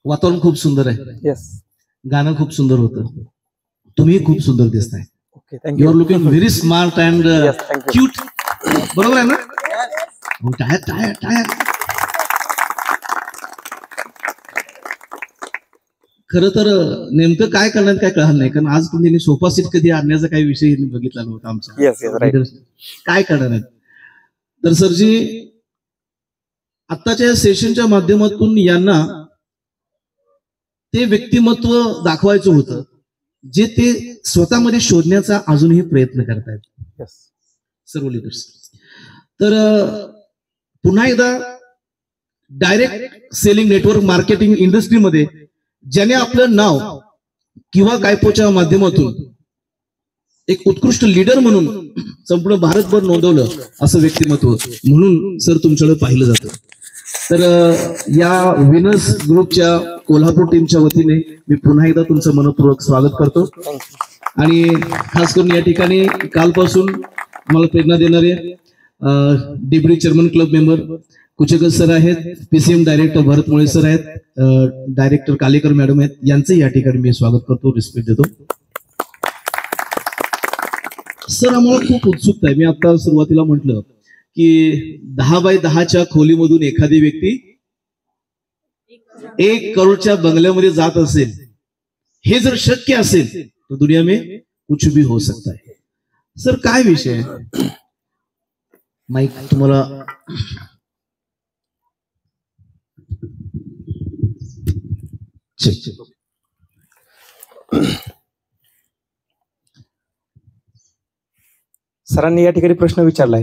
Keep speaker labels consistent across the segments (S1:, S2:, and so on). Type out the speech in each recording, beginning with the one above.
S1: वातावरण खूप सुंदर आहे.
S2: येस.
S1: गाणं खूप सुंदर होतं. तुम्ही खूप सुंदर दिसताय.
S2: Okay, thank you.
S1: You are looking very smart and cute. बरोबर आहे ना? टायर टायर टायर. खरं तर नेमकं काय करण्यात काय कळणार नाही, कारण आज पण त्यांनी सोफा सीट कधी आणण्याचा काही विषय बघितला नव्हता आमच्या. काय करणार आहेत तर सरजी, आत्ताच्या सेशनच्या माध्यमातून यांना ते व्यक्तिमत्व दाखवायचं होतं जे ते स्वतःमध्ये शोधण्याचा अजूनही प्रयत्न करतायत सर्व लीडर्स. तर पुन्हा एकदा डायरेक्ट सेलिंग नेटवर्क मार्केटिंग इंडस्ट्रीमध्ये ज्याने आपलं नाव किंवा कायपोच्या माध्यमातून एक उत्कृष्ट लीडर म्हणून संपूर्ण भारतभर नोंदवलं असं व्यक्तिमत्व म्हणून सर तुमच्याकडे पाहिलं जातं. तर या विनर्स ग्रुपच्या कोल्हापूर टीमच्या वतीने मी पुन्हा एकदा तुमचं मनपूर्वक स्वागत करतो. आणि खास करून या ठिकाणी कालपासून मला प्रेरणा देणारे deputy chairman club member Kuchekar sir आहेत, पीसीएम डायरेक्टर भरत मोळे सर आहेत, डायरेक्टर कालेकर मॅडम आहेत, यांचे या ठिकाणी मी स्वागत करतो, रिस्पेक्ट देतो. सर, आम्हाला खूप उत्सुकता आहे. मी आता सुरुवातीला म्हटलं की 10 बाय 10च्या खोलीमधून एखादी व्यक्ती 1 करोडच्या बंगल्यामध्ये जात असेल, हे जर शक्य असेल तर दुनिया में कुछ भी हो सकता है. सर, काय विषय आहे? माईक तुम्हाला.
S2: सरांनी या ठिकाणी प्रश्न विचारलाय,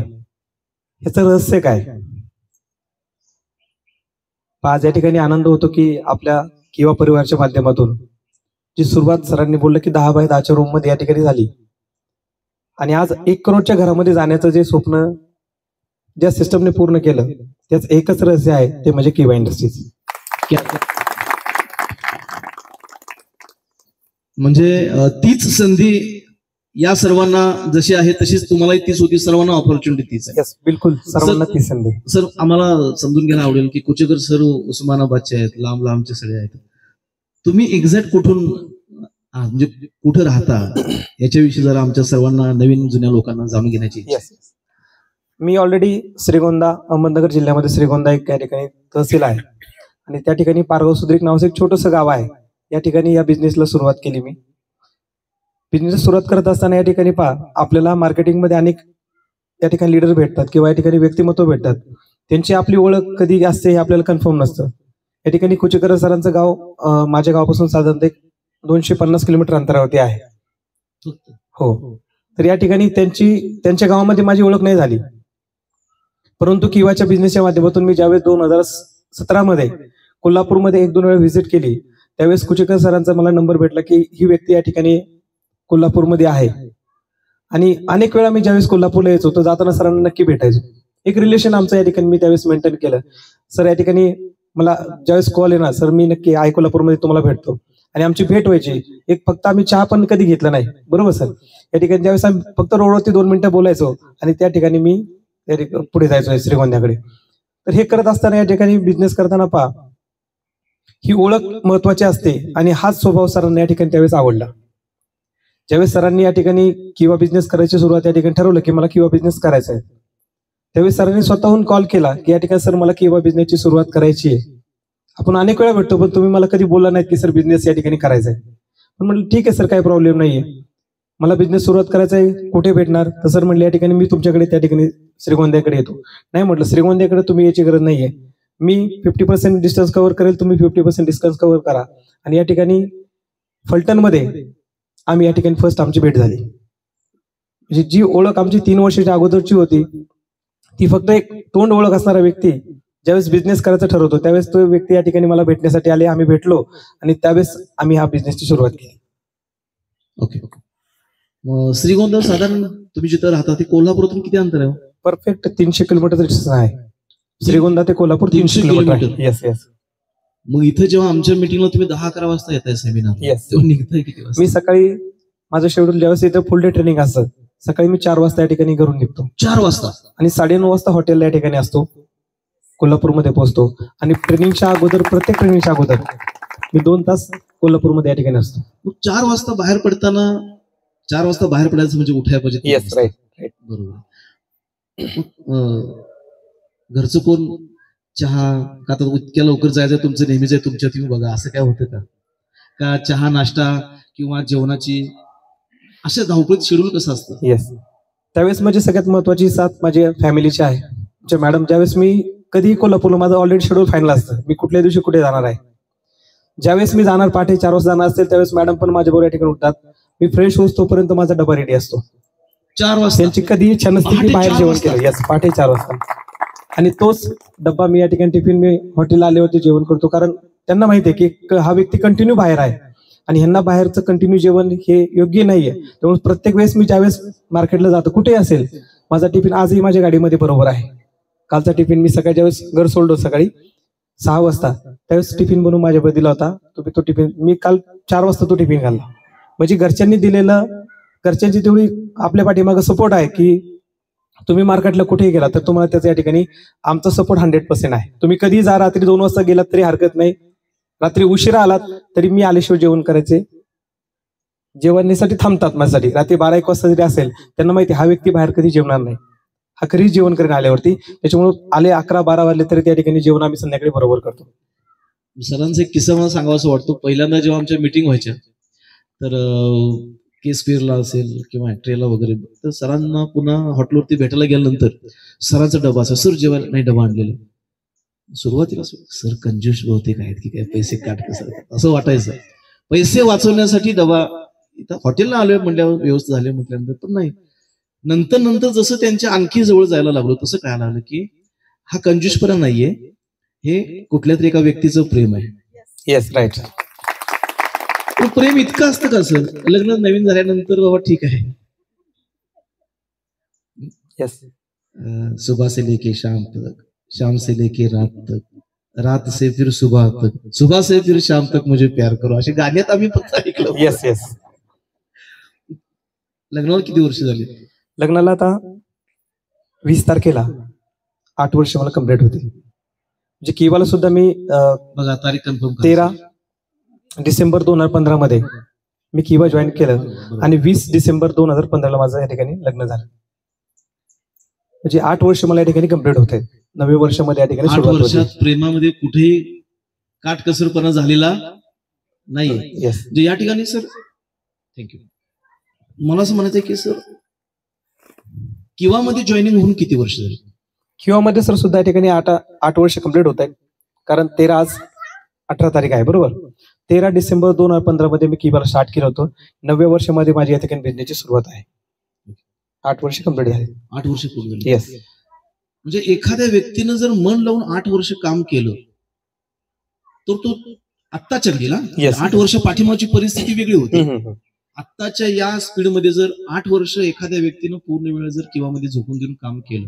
S2: याचं रहस्य काय? आज या ठिकाणी आनंद होतो की आपल्या किंवा परिवारच्या माध्यमातून जी सुरुवात सरांनी बोललं की 10 बाय 10च्या रूम मध्ये या ठिकाणी झाली, आणि आज 1 करोडच्या घरामध्ये जाण्याचं जे स्वप्न ज्या सिस्टमने पूर्ण केलं, त्याच एकच रहस्य आहे, ते म्हणजे किवा इंडस्ट्रीज.
S1: म्हणजे तीच संधी या सर्वांना जशी आहे तशीच तुम्हाला तीच होती, सर्वांना ऑपॉर्च्युनिटी तीच आहे.
S2: बिलकुल, सर्वांना तीच संधी.
S1: सर, आम्हाला समजून घ्यायला आवडेल की कुचेकर सर उस्मानाबादचे आहेत, लांब लांबचे सगळे आहेत. तुम्ही एक्झॅक्ट कुठून म्हणजे कुठे राहता याच्याविषयी जरा आमच्या सर्वांना नवीन जुन्या लोकांना जाणून घेण्याची इच्छा.
S2: मी ऑलरेडी श्रीगोंदा, अहमदनगर जिल्ह्यामध्ये श्रीगोंदा एक या ठिकाणी तहसील आहे, आणि त्या ठिकाणी पारगाव सुद्रीक नावाचं एक छोटंसं गाव आहे. या ठिकाणी या बिझनेसला सुरुवात केली. मी बिझनेस सुरुवात करत असताना या ठिकाणी आपल्याला मार्केटिंगमध्ये अनेक या ठिकाणी लीडर भेटतात किंवा या ठिकाणी व्यक्तिमत्व भेटतात. त्यांची आपली ओळख कधी असते हे आपल्याला कन्फर्म नसतं. या ठिकाणी कुचेकर सरांचं गाव माझ्या गावापासून साधारणतः 250 किलोमीटर अंतरावरती आहे. हो. तर या ठिकाणी त्यांच्या गावामध्ये माझी ओळख नाही झाली, परंतु किवाच्या बिझनेसच्या माध्यमातून मी ज्यावेळेस 2017 मध्ये कोल्हापूरमध्ये 1-2 वेळा व्हिजिट केली, त्यावेळेस कुचेकर सरांचा मला नंबर भेटला की ही व्यक्ती या ठिकाणी कोल्हापूरमध्ये आहे. आणि अनेक वेळा मी ज्यावेळेस कोल्हापूरला यायचो तर जाताना सरांना नक्की भेटायचो. एक रिलेशन आमचं या ठिकाणी मी त्यावेळेस मेंटेन केलं. सर, या ठिकाणी मला ज्यावेळेस कॉल येणार, सर मी नक्की कोल्हापूरमध्ये तुम्हाला भेटतो, आणि आमची भेट व्हायची. एक फक्त आम्ही चहा पण कधी घेतला नाही, बरोबर सर. या ठिकाणी ज्यावेळेस आम्ही फक्त रोडवरती 2 मिनिटं बोलायचो, आणि त्या ठिकाणी मी पुढे जायचो श्रीगोंद्याकडे. तर हे करत असताना या ठिकाणी बिझनेस करताना ही ओळख महत्वाची असते, आणि हाच स्वभाव सरांना या ठिकाणी त्यावेळेस आवडला. ज्यावेळेस सरांनी या ठिकाणी किंवा बिझनेस करायची सुरुवात या ठिकाणी ठरवलं की मला किंवा बिझनेस करायचा आहे, त्यावेळेस सरांनी स्वतःहून कॉल केला की या ठिकाणी सर मला किंवा बिझनेसची सुरुवात करायची आहे. आपण अनेक वेळा भेटतो, पण तुम्ही मला कधी बोलला नाहीत की सर बिझनेस या ठिकाणी करायचा आहे. पण म्हटलं ठीक आहे सर, काही प्रॉब्लेम नाहीये, मला बिझनेस सुरुवात करायचा आहे, कुठे भेटणार? तर सर म्हणले या ठिकाणी मी तुमच्याकडे त्या ठिकाणी श्रीगोंद्याकडे येतो. नाही म्हटलं, श्रीगोंद्याकडे तुम्ही याची गरज नाहीये, मी 50% डिस्टन्स कव्हर करेल, तुम्ही 50% डिस्टन्स कव्हर करा. आणि या ठिकाणी फलटणमध्ये आम्ही या ठिकाणी फर्स्ट आमची भेट झाली. म्हणजे जी ओळख आमची 3 वर्षाच्या अगोदरची होती, ती फक्त एक तोंड ओळख असणारा व्यक्ती ज्यावेळेस बिझनेस करायचं ठरवतो त्यावेळेस तो व्यक्ती या ठिकाणी मला भेटण्यासाठी आले, आम्ही भेटलो, आणि त्यावेळेस आम्ही हा बिझनेसची सुरुवात केली.
S1: ओके. श्रीगोंदा साधारण तुम्ही जिथं राहता ते कोल्हापूरातून किती अंतर आहे?
S2: परफेक्ट 300 किलोमीटर डिस्टन्स आहे. श्रीगोंदा ते कोल्हापूर 300 किलोमीटर. येस.
S1: मग इथे जेव्हा आमच्या मीटिंगला तुम्ही 10-11 वाजता येताय सेमिनार, तेव्हा निघताय किती वाजता?
S2: मी सकाळी माझं शेड्यूल ज्यावेळेस इथं फुल डे ट्रेनिंग असतं, सकाळी मी 4 वाजता या ठिकाणी घरून निघतो.
S1: 4 वाजता?
S2: आणि 9:30 वाजता हॉटेलला या ठिकाणी असतो, कोल्हापूरमध्ये पोहोचतो. आणि ट्रेनिंगच्या अगोदर, प्रत्येक ट्रेनिंगच्या अगोदर मी 2 तास कोल्हापूरमध्ये या ठिकाणी असतो.
S1: मग 4 वाजता बाहेर पडताना 4 वाजता बाहेर पडायचं म्हणजे उठायला पाहिजे.
S2: Yes, right.
S1: बरोबर. घरचं कोण चहा का तर इतक्या लवकर जायचं तुमचं नेहमीच आहे तुमच्या तुम्ही बघा असं काय होतं का चहा नाश्ता किंवा जेवणाची अशा धावपळीत शेड्यूल कसं असतं?
S2: येस, त्यावेळेस म्हणजे सगळ्यात महत्वाची साथ माझ्या फॅमिलीची आहे. मॅडम, ज्यावेळेस मी कधीही कोल्हापूरला माझं ऑलरेडी शेड्यूल फायनल असतं, मी कुठल्या दिवशी कुठे जाणार आहे. ज्यावेळेस मी जाणार पहाटे 4 वाजता जाणार असेल त्यावेळेस मॅडम पण माझ्याबरोबर या ठिकाणी उठतात. मी फ्रेश होऊस तोपर्यंत माझा डबा रेडी असतो.
S1: 4 वाजता
S2: त्यांची कधी इच्छा नसते की बाहेर जेवण केलं. येस, पहाटे 4 वाजता. आणि तोच डब्बा मी या ठिकाणी टिफिन मी हॉटेलला आल्यावरती जेवण करतो, कारण त्यांना माहिती आहे की हा व्यक्ती कंटिन्यू बाहेर आहे आणि ह्यांना बाहेरचं कंटिन्यू जेवण हे योग्य नाहीये. त्यामुळे प्रत्येक वेळेस मी ज्यावेळेस मार्केटला जातो कुठेही असेल, माझा टिफिन आजही माझ्या गाडीमध्ये बरोबर आहे. कालचा टिफिन मी सकाळी ज्यावेळेस घर सोडलो सकाळी 6 वाजता त्यावेळेस टिफिन बनवून माझ्यावर दिला होता. तो टिफिन मी काल 4 वाजता तो टिफिन घालला. म्हणजे घरच्यांनी दिलेलं, घरच्यांची तेवढी आपल्या पाठीमागे सपोर्ट आहे की तुम्ही मार्केटला कुठेही गेला तर तुम्हाला त्याच्या या ठिकाणी आमचा सपोर्ट 100% आहे. तुम्ही कधी जा, रात्री 2 वाजता गेलात तरी हरकत नाही, रात्री उशिरा आलात तरी मी आल्याशिवाय जेवण करायचे जेवणासाठी थांबतात माझ्यासाठी. रात्री 12-1 वाजता जरी असेल त्यांना माहिती हा व्यक्ती बाहेर कधी जेवणार नाही, हा खरीच जेवण करेन आल्यावरती. त्याच्यामुळे आले 11-12 वाजले तरी त्या ठिकाणी जेवण आम्ही संध्याकाळी बरोबर करतो.
S1: सरांचा एक किस्सा मला सांगावा असं वाटतो. पहिल्यांदा जेव्हा आमच्या मीटिंग व्हायच्या तर केस फेअरला असेल किंवा ट्रेला वगैरे, तर सरांना पुन्हा हॉटेलवरती भेटायला गेल्यानंतर सरांचा डबा असा, सर जेवायला नाही डबा आणलेला. सुरुवातीला सर कंजूस बहुतेक आहेत की काय, पैसे काट कसं असं वाटायचं. पैसे वाचवण्यासाठी डबा इथं हॉटेलला आलोय म्हणल्यावर व्यवस्थित झाले म्हटल्यानंतर, पण नाही. नंतर जसं त्यांच्या आणखी जवळ जायला लागलो तसं कळायला लागलं की हा कंजूसपणा नाहीये, हे कुठल्या तरी एका व्यक्तीचं प्रेम आहे.
S2: Yes, right.
S1: प्रेम इतकं असतं का सर? लग्न नवीन झाल्यानंतर बाबा ठीक आहे,
S2: येस,
S1: सुबह से लेके शाम तक, शाम से लेके रात तक, रात से फिर सुबह तक, सुबह से फिर शाम तक मुझे प्यार करो, अशी गाण्यात आम्ही फक्त ऐकलं.
S2: Yes, yes.
S1: लग्नाला किती वर्ष झाली?
S2: लग्नाला आता 20 तारखेला 8 वर्ष मला कंप्लीट होते. म्हणजे किवाला सुद्धा मी
S1: बघा तारीख कन्फर्म
S2: 13 डिसेंबर 2015 मध्ये मी किवा जॉईन केलं आणि 20 डिसेंबर 2015 माझं या ठिकाणी लग्न झालं. म्हणजे 8 वर्ष मला या ठिकाणी कंप्लीट होते. 9व्या वर्षामध्ये या ठिकाणी
S1: 8 वर्षात प्रेमामध्ये कुठेही काटकसरपणा झालेला नाहीये. म्हणजे या ठिकाणी सर थँक्यू. मला असं म्हणायचं की सर किवा मध्ये जॉईनिंग होऊन किती वर्ष झाली?
S2: किवा मध्ये सर सुद्धा या ठिकाणी 8 वर्ष कंप्लीट होत आहेत, कारण 13 आज 18 तारीख आहे बरोबर. 13 डिसेंबर 2015 मध्ये मी किवाला स्टार्ट केलं होतं. 9व्या वर्षामध्ये माझी या ठिकाणी बिझनेसची सुरुवात आहे. 8 वर्ष कंप्लीट झाले.
S1: 8 वर्ष पूर्ण झाली.
S2: येस.
S1: म्हणजे एखाद्या व्यक्तीनं जर मन लावून 8 वर्ष काम केलं तर तो आत्ताच्या गेला. 8 वर्ष पाठीमागची परिस्थिती वेगळी होती. आत्ताच्या या स्पीडमध्ये जर 8 वर्ष एखाद्या व्यक्तीनं पूर्ण वेळ जर किंवा मध्ये झोपून देऊन काम केलं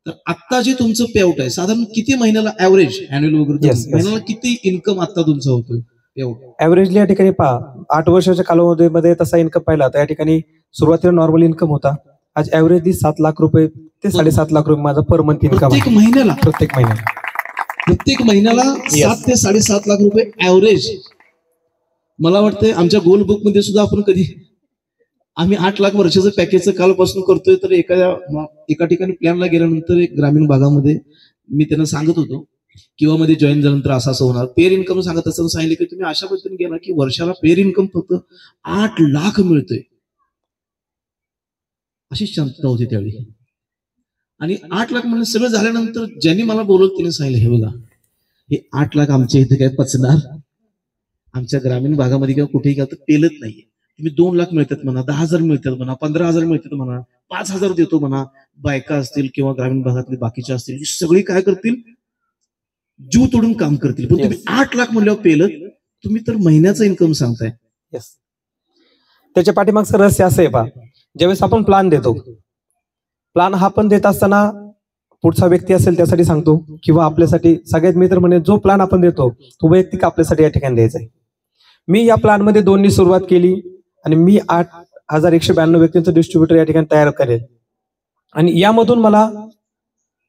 S1: तर आत्ता जे तुमचं पे आउट आहे साधारण किती महिन्याला ऍव्हरेज अॅन्युअल वगैरे महिन्याला किती इन्कम आता तुमचा होतोय?
S2: ऍव्हरेजली या ठिकाणी 8 वर्षाच्या कालावधीमध्ये तसा इन्कम पाहिला तर या ठिकाणी सुरुवातीला नॉर्मल इन्कम होता. आज ऍव्हरेजली 7 लाख रुपये ते 7.5 लाख रुपये माझा पर मंथ इन्कम
S1: प्रत्येक महिन्याला. प्रत्येक महिन्याला 7 ते 7.5 लाख रुपये ऍव्हरेज. मला वाटतंय आमच्या गोल बुक मध्ये सुद्धा आपण कधी आम्ही 8 लाख वर्षाचं पॅकेजचं कालपासून करतोय. तर एका ठिकाणी प्लॅनला गेल्यानंतर एक ग्रामीण भागामध्ये मी त्यांना सांगत होतो किंवा मध्ये जॉईन झाल्यानंतर असं होणार. पेअर इन्कम सांगत असताना सांगितलं की तुम्ही अशा पद्धतीने गेला की वर्षाला पेअर इन्कम फक्त 8 लाख मिळतोय. अशी क्षमता होती त्यावेळी. आणि 8 लाख म्हणजे सगळं झाल्यानंतर ज्यांनी मला बोलवलं त्यांनी सांगितलं हे बघा हे 8 लाख आमच्या इथे काय पचणार, आमच्या ग्रामीण भागामध्ये किंवा कुठेही गेलं तर पेलत नाहीये. तुम्ही 2 लाख मिळतात म्हणा, 10,000 मिळतात म्हणा, 15,000 मिळतात म्हणा, 5,000 देतो म्हणा. बायका असतील किंवा ग्रामीण भागातले बाकीचे असतील ही सगळी काय करतील, जीव तोडून काम करतील. पण तुम्ही 8 लाख म्हणल्यावर पेलत, तुम्ही तर महिन्याचा इन्कम सांगताय.
S2: त्याच्या पाठीमागचं रहस्य असं आहे पहा, ज्यावेळेस आपण प्लॅन देतो, प्लॅन हा पण देत असताना पुढचा व्यक्ती असेल त्यासाठी सांगतो किंवा आपल्यासाठी सगळ्यात मी तर म्हणे जो प्लॅन आपण देतो तो वैयक्तिक आपल्यासाठी या ठिकाणी द्यायचा आहे. मी या प्लॅन मध्ये 2नी सुरुवात केली आणि मी 8,192 व्यक्तींचं डिस्ट्रीब्युटर या ठिकाणी तयार करेल आणि यामधून मला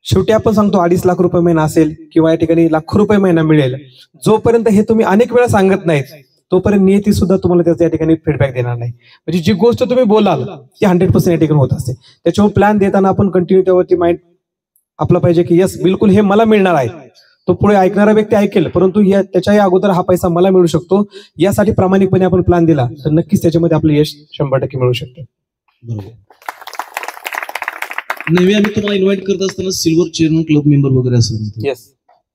S2: शेवटी आपण सांगतो 2.5 लाख रुपये महिना असेल किंवा या ठिकाणी लाखो रुपये महिना मिळेल, जोपर्यंत हे तुम्ही अनेक वेळा सांगत नाहीत तोपर्यंत नियती सुद्धा तुम्हाला त्याचा या ठिकाणी फीडबॅक देणार नाही. म्हणजे जी गोष्ट तुम्ही बोलाल ती 100% या ठिकाणी होत असते. त्याच्यावर प्लॅन देताना आपण कंटिन्यू त्यावरती माइंड आपला पाहिजे की यस बिलकुल हे मला मिळणार आहे. तो पुढे ऐकणारा व्यक्ती ऐकेल, परंतु त्याच्याही अगोदर हा पैसा मला मिळू शकतो यासाठी प्रामाणिकपणे आपण प्लॅन दिला तर नक्कीच त्याच्यामध्ये आपलं यश 100% मिळू शकतं.
S1: बरोबर. नेहमी आम्ही तुम्हाला इन्व्हाइट करत असताना सिल्वर चेअरमन क्लब मेंबर वगैरे असं म्हणतो,
S2: येस,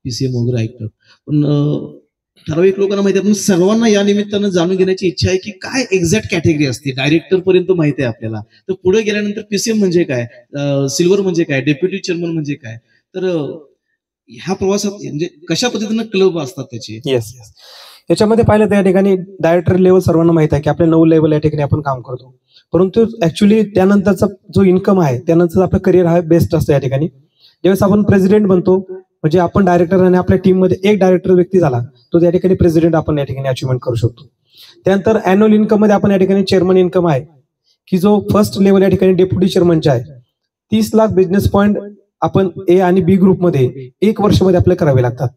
S1: पीसीएम वगैरे ऐकतात, पण ठराविक लोकांना माहिती आहे. पण सर्वांना या निमित्तानं जाणून घेण्याची इच्छा आहे की काय एक्झॅक्ट कॅटेगरी असते. डायरेक्टर पर्यंत माहिती आहे आपल्याला, तर पुढे गेल्यानंतर पीसीएम म्हणजे काय, सिल्वर म्हणजे काय, डेप्युटी चेअरमन म्हणजे काय, तर ह्या प्रवासात म्हणजे कशा पद्धतीनं क्लब असतात त्याचे.
S2: येस येस याच्यामध्ये पाहिलं तर या ठिकाणी डायरेक्टर लेवल सर्वांना माहित आहे की आपल्या 9 लेवल या ठिकाणी आपण काम करतो, परंतु ऍक्च्युली त्यानंतरचा जो इन्कम आहे त्यानंतर आपलं करिअर हा बेस्ट असतं. या ठिकाणी ज्यावेळेस आपण प्रेसिडेंट बनतो म्हणजे आपण डायरेक्टर आणि आपल्या टीम मध्ये एक डायरेक्टर व्यक्ती झाला तो त्या ठिकाणी प्रेसिडेंट आपण या ठिकाणी अचिव्हमेंट करू शकतो. त्यानंतर अॅन्युअल इन्कम मध्ये आपण या ठिकाणी चेअरमन इन्कम आहे की जो फर्स्ट लेवल या ठिकाणी डेप्युटी चेअरमनचा आहे. 30 लाख बिझनेस पॉईंट आपण ए आणि बी ग्रुपमध्ये 1 वर्षामध्ये आपल्याला करावे लागतात.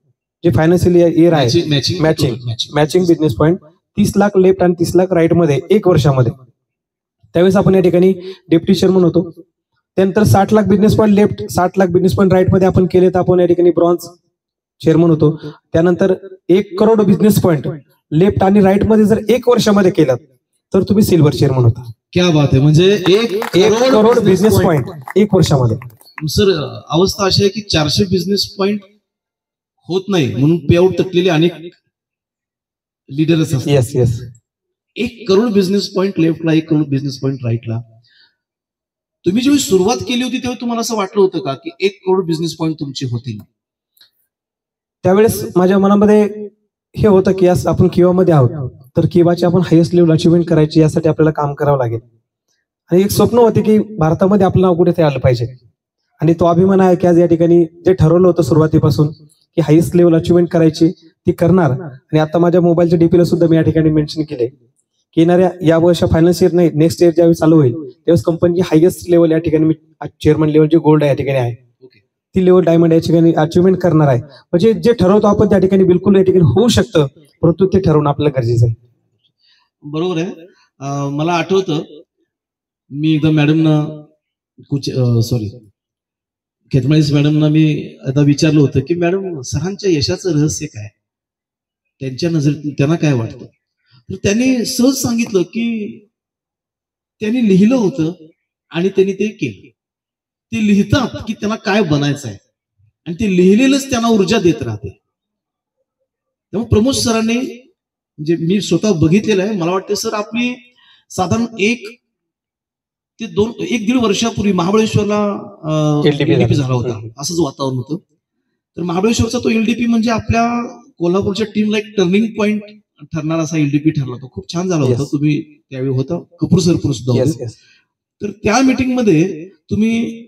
S2: जे फायनान्शियल इयर आहे matching business point 30 lakh left आणि 30 लाख राईट मध्ये 1 वर्षामध्ये, त्यावेळेस आपण या ठिकाणी डेप्युटी चेअरमन होतो. त्यानंतर 60 lakh business point left 60 lakh business point right मध्ये आपण केले तर आपण या ठिकाणी ब्रॉन्झ चेअरमन होतो. त्यानंतर 1 करोड बिझनेस पॉईंट लेफ्ट आणि राईट मध्ये जर 1 वर्षामध्ये केलं तर तुम्ही सिल्वर चेअरमन होता.
S1: क्या बात आहे. म्हणजे 1
S2: करोड बिझनेस पॉईंट 1 वर्षामध्ये.
S1: सर अवस्था अशी आहे की 400 बिझनेस पॉईंट होत नाही म्हणून पेआउट तकलेले अनेक लीडर्स असतात.
S2: Yes yes
S1: 1 crore business point लेफ्टला, 1 करोड बिझनेस पॉईंट राईटला. तुम्ही जेव्हा सुरुवात केली होती तेव्हा तुम्हाला असं वाटलं होतं का की 1 करोड बिझनेस पॉईंट तुमचे होतील?
S2: त्यावेळेस माझ्या मनामध्ये हे होतं की आज आपण किवामध्ये आहोत तर किवाची आपण हायेस्ट लेवल अचिव्हमेंट करायची यासाठी आपल्याला काम करावं लागेल. आणि एक स्वप्न होते की भारतामध्ये आपलं नाव कुठे आलं पाहिजे आणि तो अभिमान आहे की आज या ठिकाणी जे ठरवलं होतं सुरुवातीपासून की हायेस्ट लेवल अचिव्हमेंट करायची ती करणार. आणि आता माझ्या मोबाईलच्या डीपीला सुद्धा मी या ठिकाणी मेन्शन केले की येणाऱ्या या वर्ष फायनान्स इयर नाही नेक्स्ट इयर ज्यावेळी चालू होईल त्यावेळेस कंपनीची हायेस्ट लेवल या ठिकाणी मी चेअरमन लेवल जे गोल्ड या ठिकाणी आहे ती लेवल डायमंड या ठिकाणी अचिव्हमेंट करणार आहे. म्हणजे जे ठरवतो आपण त्या ठिकाणी बिलकुल या ठिकाणी होऊ शकतं, परंतु ते ठरवणं आपल्याला गरजेचं आहे.
S1: बरोबर आहे. मला आठवतं मी एकदा मॅडमना खेतमाळीस मॅडमना मी आता विचारलं होतं की मॅडम सरांच्या यशाचं रहस्य काय, त्यांच्या नजरेत त्यांना काय वाटतं. तर त्यांनी सहज सांगितलं की त्यांनी लिहिलं होतं आणि त्यांनी ते केलं. ते लिहितात की त्यांना काय बनायचं आहे आणि ते लिहिलेलंच त्यांना ऊर्जा देत राहते. त्यामुळे प्रमोद सरांनी म्हणजे मी स्वतः बघितलेलं आहे. मला वाटतं सर आपली साधारण 1 ते 1-1.5 वर्षापूर्वी महाबळेश्वरला एलडीपी झाला होता. असंच वातावरण होतं. तर महाबळेश्वरचा तो एलडीपी म्हणजे आपल्या कोल्हापूरच्या टीमला एक टर्निंग पॉइंट ठरणार असा एलडीपी ठरला होता. खूप छान झाला होता. तुम्ही त्यावेळी होता, कपूर सरपूर सुद्धा होते. तर त्या मीटिंग मध्ये तुम्ही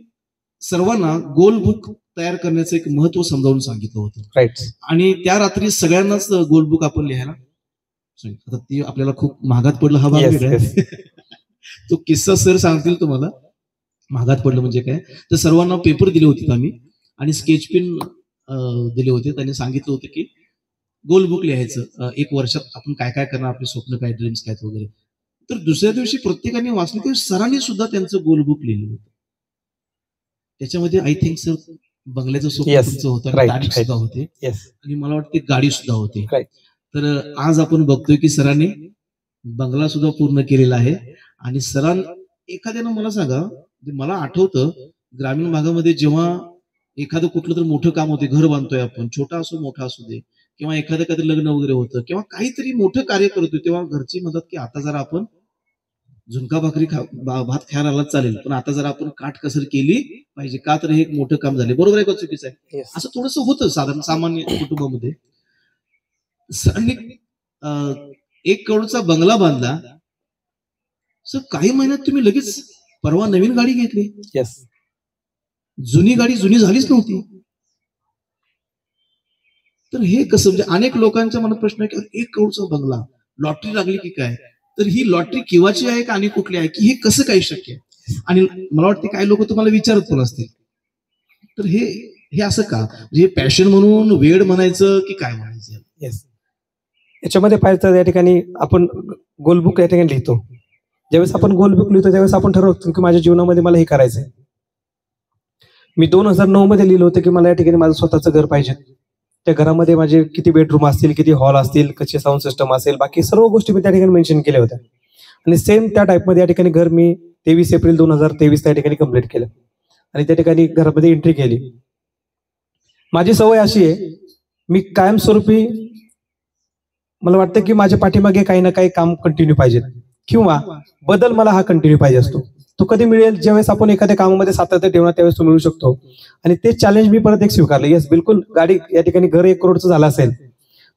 S1: सर्वांना गोल बुक तयार करण्याचं एक महत्व समजावून सांगितलं होतं. आणि त्या रात्री सगळ्यांनाच गोल बुक आपण लिहायला आता ती आपल्याला खूप महागात पडलं हा भाग वेगळा. तो किस्सा सर सांगतील तुम्हाला महागात पडलं म्हणजे काय. तर सर्वांना पेपर दिले होते आम्ही आणि स्केच पेन दिले होते. त्यांनी सांगितलं होतं की गोल बुक लिहायचं 1 वर्षात आपण काय काय करणार, आपले स्वप्न काय, ड्रीम्स काय वगैरे. तर दुसऱ्या दिवशी प्रत्येकाने वाचलं की सरांनी सुद्धा त्यांचं गोल बुक लिहिलं होतं. त्याच्यामध्ये आय थिंक सर बंगल्याचं स्वप्न तुमचं होतं, गाडी सुद्धा होते आणि मला वाटतं गाडी सुद्धा होती. तर आज आपण बघतोय की सरांनी बंगला सुद्धा पूर्ण केलेला आहे. आणि सरांनी एखाद्यानं मला सांगा, मला आठवतं ग्रामीण भागामध्ये जेव्हा एखादं कुठलं तर मोठं काम होते, घर बांधतोय आपण, छोटा असो मोठा असू दे, किंवा एखादं लग्न वगैरे होतं किंवा काहीतरी मोठं कार्य करतोय तेव्हा घरची मदत की आता जरा आपण झुणका भाकरी भात खायला आला चालेल पण आता जरा आपण काटकसर केली पाहिजे का तर हे एक मोठं काम झाले. बरोबर आहे का चुकीचं आहे? असं थोडंसं होतं साधारण सामान्य कुटुंबामध्ये. सरांनी 1 करोडचा बंगला बांधला. सर काही महिन्यात तुम्ही लगेच परवा नवीन गाडी घेतली. जुनी गाडी जुनी झालीच नव्हती. तर हे कसं, म्हणजे अनेक लोकांच्या मनात प्रश्न आहे की 1 करोडचा बंगला, लॉटरी लागली की काय, तर ही लॉटरी केव्हाची आहे का आणि कुठली आहे की हे कसं काही शक्य आहे. आणि मला वाटतं काही लोक तुम्हाला विचारत पण असतील तर हे असं का, म्हणजे पॅशन म्हणून वेळ म्हणायचं की काय म्हणायचं?
S2: येस, याच्यामध्ये पाहिजे तर या ठिकाणी आपण गोलबुक या ठिकाणी लिहितो. ज्यावेळेस आपण गोलबुक लिहितो त्यावेळेस आपण ठरवतो की माझ्या जीवनामध्ये मला हे करायचंय. मी 2009 मध्ये लिहिलं होतं की मला या ठिकाणी माझं स्वतःचं घर पाहिजे. त्या घरामध्ये माझे किती बेडरूम असतील, किती हॉल असतील, कशी साऊंड सिस्टम असेल, बाकी सर्व गोष्टी मी त्या ठिकाणी मेन्शन केल्या होत्या. आणि सेम त्या टाईपमध्ये या ठिकाणी घर मी 23 एप्रिल 2023 त्या ठिकाणी कंप्लीट केलं आणि त्या ठिकाणी घरामध्ये एंट्री केली. माझी सवय अशी आहे, मी कायमस्वरूपी मला वाटतं की माझ्या पाठीमागे काही ना काही काम कंटिन्यू पाहिजे किंवा बदल मला हा कंटिन्यू पाहिजे असतो. तो कधी मिळेल, ज्यावेळेस आपण एखाद्या कामामध्ये सातत्य ठेवणार त्यावेळेस तो मिळू शकतो. आणि ते चॅलेंज मी परत एक स्वीकारलं. येस, बिलकुल गाडी या ठिकाणी घर 1 करोडचं झालं असेल,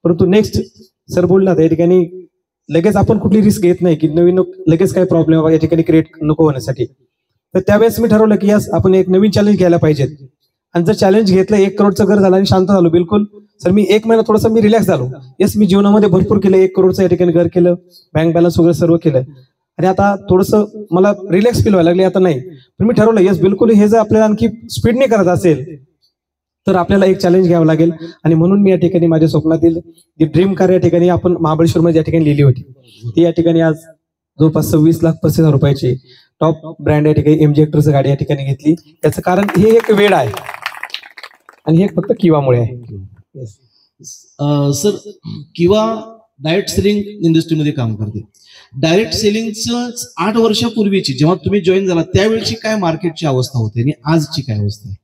S2: परंतु नेक्स्ट सर बोलला या ठिकाणी लगेच आपण कुठली रिस्क घेत नाही की नवीन लगेच काही प्रॉब्लेम या ठिकाणी क्रिएट नको होण्यासाठी. तर त्यावेळेस मी ठरवलं की यस, आपण एक नवीन चॅलेंज घ्यायला पाहिजे. आणि जर चॅलेंज घेतलं, 1 करोडचं घर झालं आणि शांत झालो, बिलकुल सर मी 1 महिना थोडंसं मी रिलॅक्स झालो. येस, मी जीवनामध्ये भरपूर केलं, 1 करोडचं या ठिकाणी घर केलं, बँक बॅलन्स वगैरे सर्व केलं आणि आता थोडंसं मला रिलॅक्स फील व्हायला लागले. आता नाही, पण मी ठरवलं येस बिलकुल हे जर आपल्याला आणखी स्पीडने करत असेल तर आपल्याला एक चॅलेंज घ्यावं लागेल. आणि म्हणून मी या ठिकाणी माझ्या स्वप्नातील जी ड्रीम कार या ठिकाणी आपण महाबळेश्वरमध्ये या ठिकाणी लिहिली होती, ती या ठिकाणी आज जवळपास 26,35,000 रुपयाची टॉप ब्रँड या ठिकाणी MG हेक्टरचं गाडी या ठिकाणी घेतली. त्याचं कारण हे एक वेळ आहे आणि हे फक्त किवामुळे आहे.
S1: सर, किवा डायरेक्ट सेलिंग इंडस्ट्रीमध्ये काम करते. डायरेक्ट सेलिंगचं 8 वर्षापूर्वीची जेव्हा तुम्ही जॉईन झाला त्यावेळेची काय मार्केटची अवस्था होती आणि आजची काय अवस्था आहे?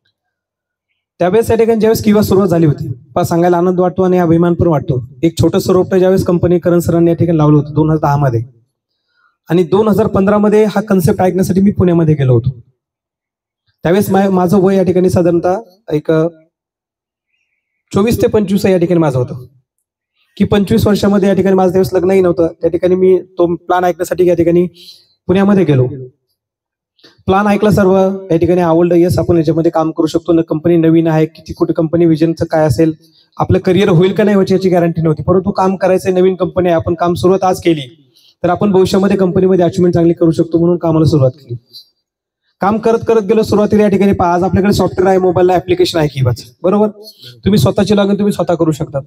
S2: त्यावेळेस या ठिकाणी ज्यावेळेस किवा सुरुवात झाली होती, सांगायला आनंद वाटतो आणि अभिमान पण वाटतो. एक छोटंसं रोपटं ज्यावेळेस कंपनी करण सरांनी या ठिकाणी लावलं होतं 2010 मध्ये, आणि 2015 मध्ये हा कन्सेप्ट ऐकण्यासाठी मी पुण्यामध्ये गेलो होतो. त्यावेळेस माझं वय या ठिकाणी साधारणतः एक 24 ते 25 या ठिकाणी माझं होतं की 25 वर्षामध्ये या ठिकाणी माझं त्यावेळेस लग्नही नव्हतं. त्या ठिकाणी मी तो प्लॅन ऐकण्यासाठी या ठिकाणी पुण्यामध्ये गेलो. प्लॅन ऐकला, सर्व या ठिकाणी आवडलं. येस, आपण याच्यामध्ये काम करू शकतो. कंपनी नवीन आहे, किती कुठे कंपनी विजनचं काय असेल, आपलं करिअर होईल का नाही याची गॅरंटी नव्हती, परंतु काम करायचं, नवीन कंपनी आहे, आपण काम सुरुवात आज केली तर आपण भविष्यामध्ये कंपनीमध्ये अचिव्हमेंट चांगली करू शकतो, म्हणून कामाला सुरुवात केली. काम करत करत गेलो. सुरुवातीला या ठिकाणी आज आपल्याकडे सॉफ्टवेअर आहे, मोबाईलला ऍप्लिकेशन आहे किंवाच, बरोबर, तुम्ही स्वतःची लॉगिन तुम्ही स्वतः करू शकता.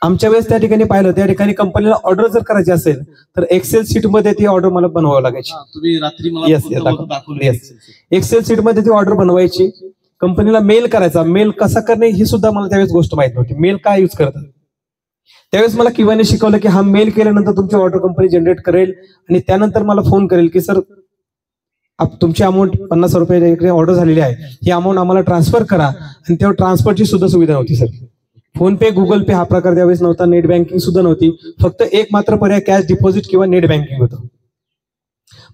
S2: आमच्या वेळेस त्या ठिकाणी पाहिलं, त्या ठिकाणी कंपनीला ऑर्डर जर करायची असेल तर एक्सेल शीट मध्ये ती ऑर्डर मला बनवावं लागायची.
S1: तुम्ही रात्री
S2: येस, एक्सेल शीट मध्ये ती ऑर्डर बनवायची, कंपनीला मेल करायचा. मेल कसा करणे ही सुद्धा मला त्यावेळेस गोष्ट माहित नव्हती. मेल काय यूज करतात त्यावेळेस मला किवाने शिकवलं की हा मेल केल्यानंतर तुमची ऑर्डर कंपनी जनरेट करेल आणि त्यानंतर मला फोन करेल की सर तुमची अमाऊंट 50 रुपये ऑर्डर झालेली आहे, ही अमाऊंट आम्हाला ट्रान्सफर करा. आणि तेव्हा ट्रान्सफरची सुद्धा सुविधा नव्हती सर. फोन पे, गुगल पे हा प्रकार त्यावेळेस नव्हता, नेट बँकिंग सुद्धा नव्हती. फक्त एक मात्र पर्याय कॅश डिपॉझिट किंवा नेट बँकिंग होतं.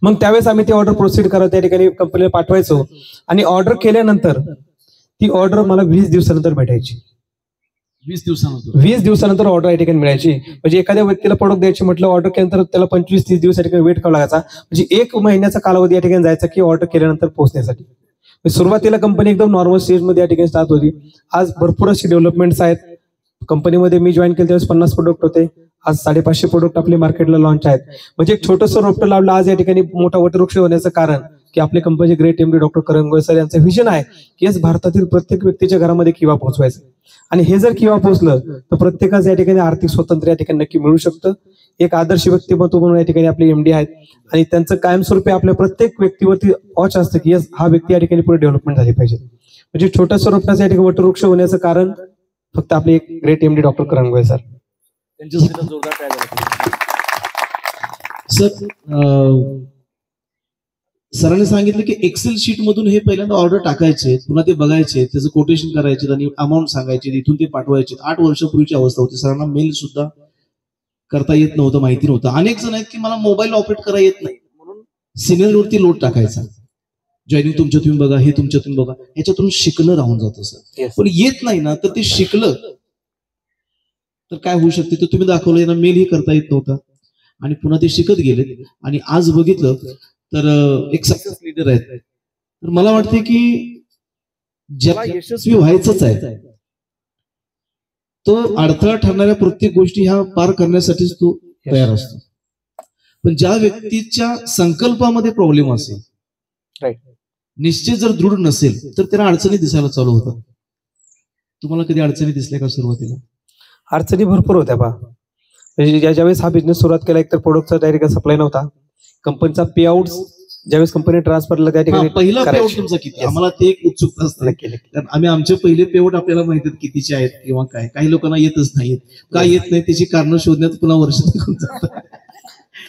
S2: मग त्यावेळेस आम्ही ती ऑर्डर प्रोसीड करत त्या ठिकाणी कंपनीला पाठवायचो आणि ऑर्डर केल्यानंतर ती ऑर्डर मला 20 दिवसानंतर भेटायची. 20 दिवसानंतर ऑर्डर या ठिकाणी मिळायची. म्हणजे एखाद्या व्यक्तीला प्रोडक्ट द्यायची म्हटलं, ऑर्डर केल्यानंतर त्याला 25-30 दिवस या ठिकाणी वेट करावा लागायचा. म्हणजे 1 महिन्याचा कालावधी या ठिकाणी जायचा की ऑर्डर केल्यानंतर पोहोचण्यासाठी. सुरुवातीला कंपनी एकदम नॉर्मल स्टेजमध्ये या ठिकाणी स्टार्ट होती. आज भरपूर अशी डेव्हलपमेंट्स आहेत. कंपनीमध्ये मी जॉईन केलं त्यावेळेस 50 प्रोडक्ट होते, आज 550 प्रोडक्ट आपले मार्केटला लॉन्च आहेत. म्हणजे एक छोटंसं रोपटं लावलं आज या ठिकाणी मोठा वटवृक्ष होण्याचं कारण की आपली कंपनीचे ग्रेट MD डॉक्टर करण गोयल सर यांचं विजन आहे की हेच भारतातील प्रत्येक व्यक्तीच्या घरामध्ये किवा पोहोचवायचं. आणि हे जर किवा पोहोचलं तर प्रत्येकाचं या ठिकाणी आर्थिक स्वातंत्र्य या ठिकाणी नक्की मिळू शकतं. एक आदर्श व्यक्तिमत्व म्हणून या ठिकाणी आपले MD आहेत आणि त्यांचं कायमस्वरूपी आपल्या प्रत्येक व्यक्तीवरती वॉच असतं की हा व्यक्ती या ठिकाणी पुढे डेव्हलपमेंट झाली पाहिजे. म्हणजे छोट्याशा रोपटाचं या ठिकाणी वटवृक्ष होण्याचं कारण फक्त आपले एक ग्रेट MD डॉक्टर करण गोयल सर.
S1: त्यांच्यासाठी जोरदार काय झालं सर. सरांनी सांगितलं की एक्सेल शीट मधून हे पहिल्यांदा ऑर्डर टाकायचे, पुन्हा ते बघायचे, त्याचं कोटेशन करायचे आणि अमाऊंट सांगायचे, इथून ते पाठवायचे. 8 वर्षापूर्वीची अवस्था होती. सरांना मेल सुद्धा करता येत नव्हतं, माहिती नव्हतं. अनेक जण आहेत की मला मोबाईल ऑपरेट करता येत नाही म्हणून सिनियर वरती लोड टाकायचा. जॉईनिंग तुमच्यातून बघा, हे तुमच्यातून बघा, याच्यातून शिकणं राहून जातं सर. पण येत नाही ना तर ते शिकलं तर काय होऊ शकते ते तुम्ही दाखवलं. यांना मेल ही करता येत नव्हता आणि पुन्हा ते शिकत गेले आणि आज बघितलं तर एक सक्सेस लीडर आहेत. तर मला वाटते की ज्याला यशस्वी व्हायचंच आहे तो अडथळा ठरणाऱ्या प्रत्येक गोष्टी ह्या पार करण्यासाठीच तो तयार असतो. पण ज्या व्यक्तीच्या संकल्पामध्ये प्रॉब्लेम असेल, निश्चय जर दृढ नसेल तर त्याला अडचणी दिसायला चालू होतात. तुम्हाला कधी अडचणी दिसल्या का सुरुवातीला?
S2: अडचणी भरपूर होत्या बा. म्हणजे ज्यावेळेस हा बिझनेस सुरुवात केला, एक तर प्रोडक्टचा डायरेक्ट सप्लाय नव्हता. कंपनीचा पे आउट ज्यावेळेस कंपनी ट्रान्सफरला त्या ठिकाणी
S1: पहिला पेआउट तुमचा किती? आम्हाला ते एक उत्सुकता असते, कारण आम्ही आमचे पहिले पेआउट आपल्याला माहिती कितीचे आहेत किंवा काय. काही लोकांना येतच नाहीत. का येत नाही त्याची कारण शोधण्यात पुन्हा वर्ष निघून जातात.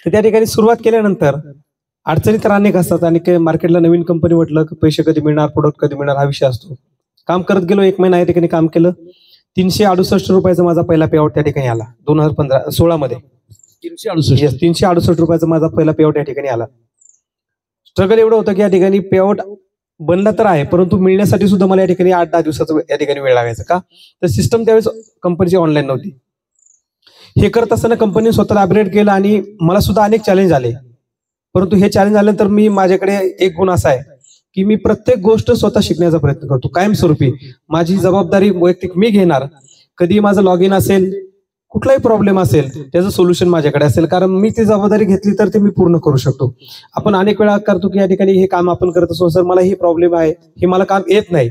S2: तर त्या ठिकाणी सुरुवात केल्यानंतर अडचणी तर अनेक असतात. आणि मार्केटला नवीन कंपनी म्हटलं की पैसे कधी मिळणार, प्रोडक्ट कधी मिळणार हा विषय असतो. काम करत गेलो, 1 महिना या ठिकाणी काम केलं. 368 रुपयाचा माझा पहिला पेआउट त्या ठिकाणी आला 2016 मध्ये. 368 रुपयाचा माझा पहिला पेआउट या ठिकाणी आला. स्ट्रगल एवढं होतं की या ठिकाणी पेआउट बनला तर आहे, परंतु मिळण्यासाठी सुद्धा मला या ठिकाणी 8-10 दिवसाचा या ठिकाणी वेळ लागायचा. का तर सिस्टम त्यावेळेस कंपनीची ऑनलाईन नव्हती. हे करत असताना कंपनीने स्वतःला अपग्रेड केलं आणि मला सुद्धा अनेक चॅलेंज आले. परंतु हे चॅलेंज आल्यानंतर माझ्याकडे एक गुण असा आहे की मी प्रत्येक गोष्ट स्वतः शिकण्याचा प्रयत्न करतो. कायमस्वरूपी माझी जबाबदारी वैयक्तिक मी घेणार. कधी माझं लॉग इन असेल, कुठलाही प्रॉब्लेम असेल त्याचं सोल्युशन माझ्याकडे असेल, कारण मी ती जबाबदारी घेतली तर ते मी पूर्ण करू शकतो. आपण अनेक वेळा करतो की या ठिकाणी हे काम आपण करत असतो, सर मला ही प्रॉब्लेम आहे, हे मला काम येत नाही.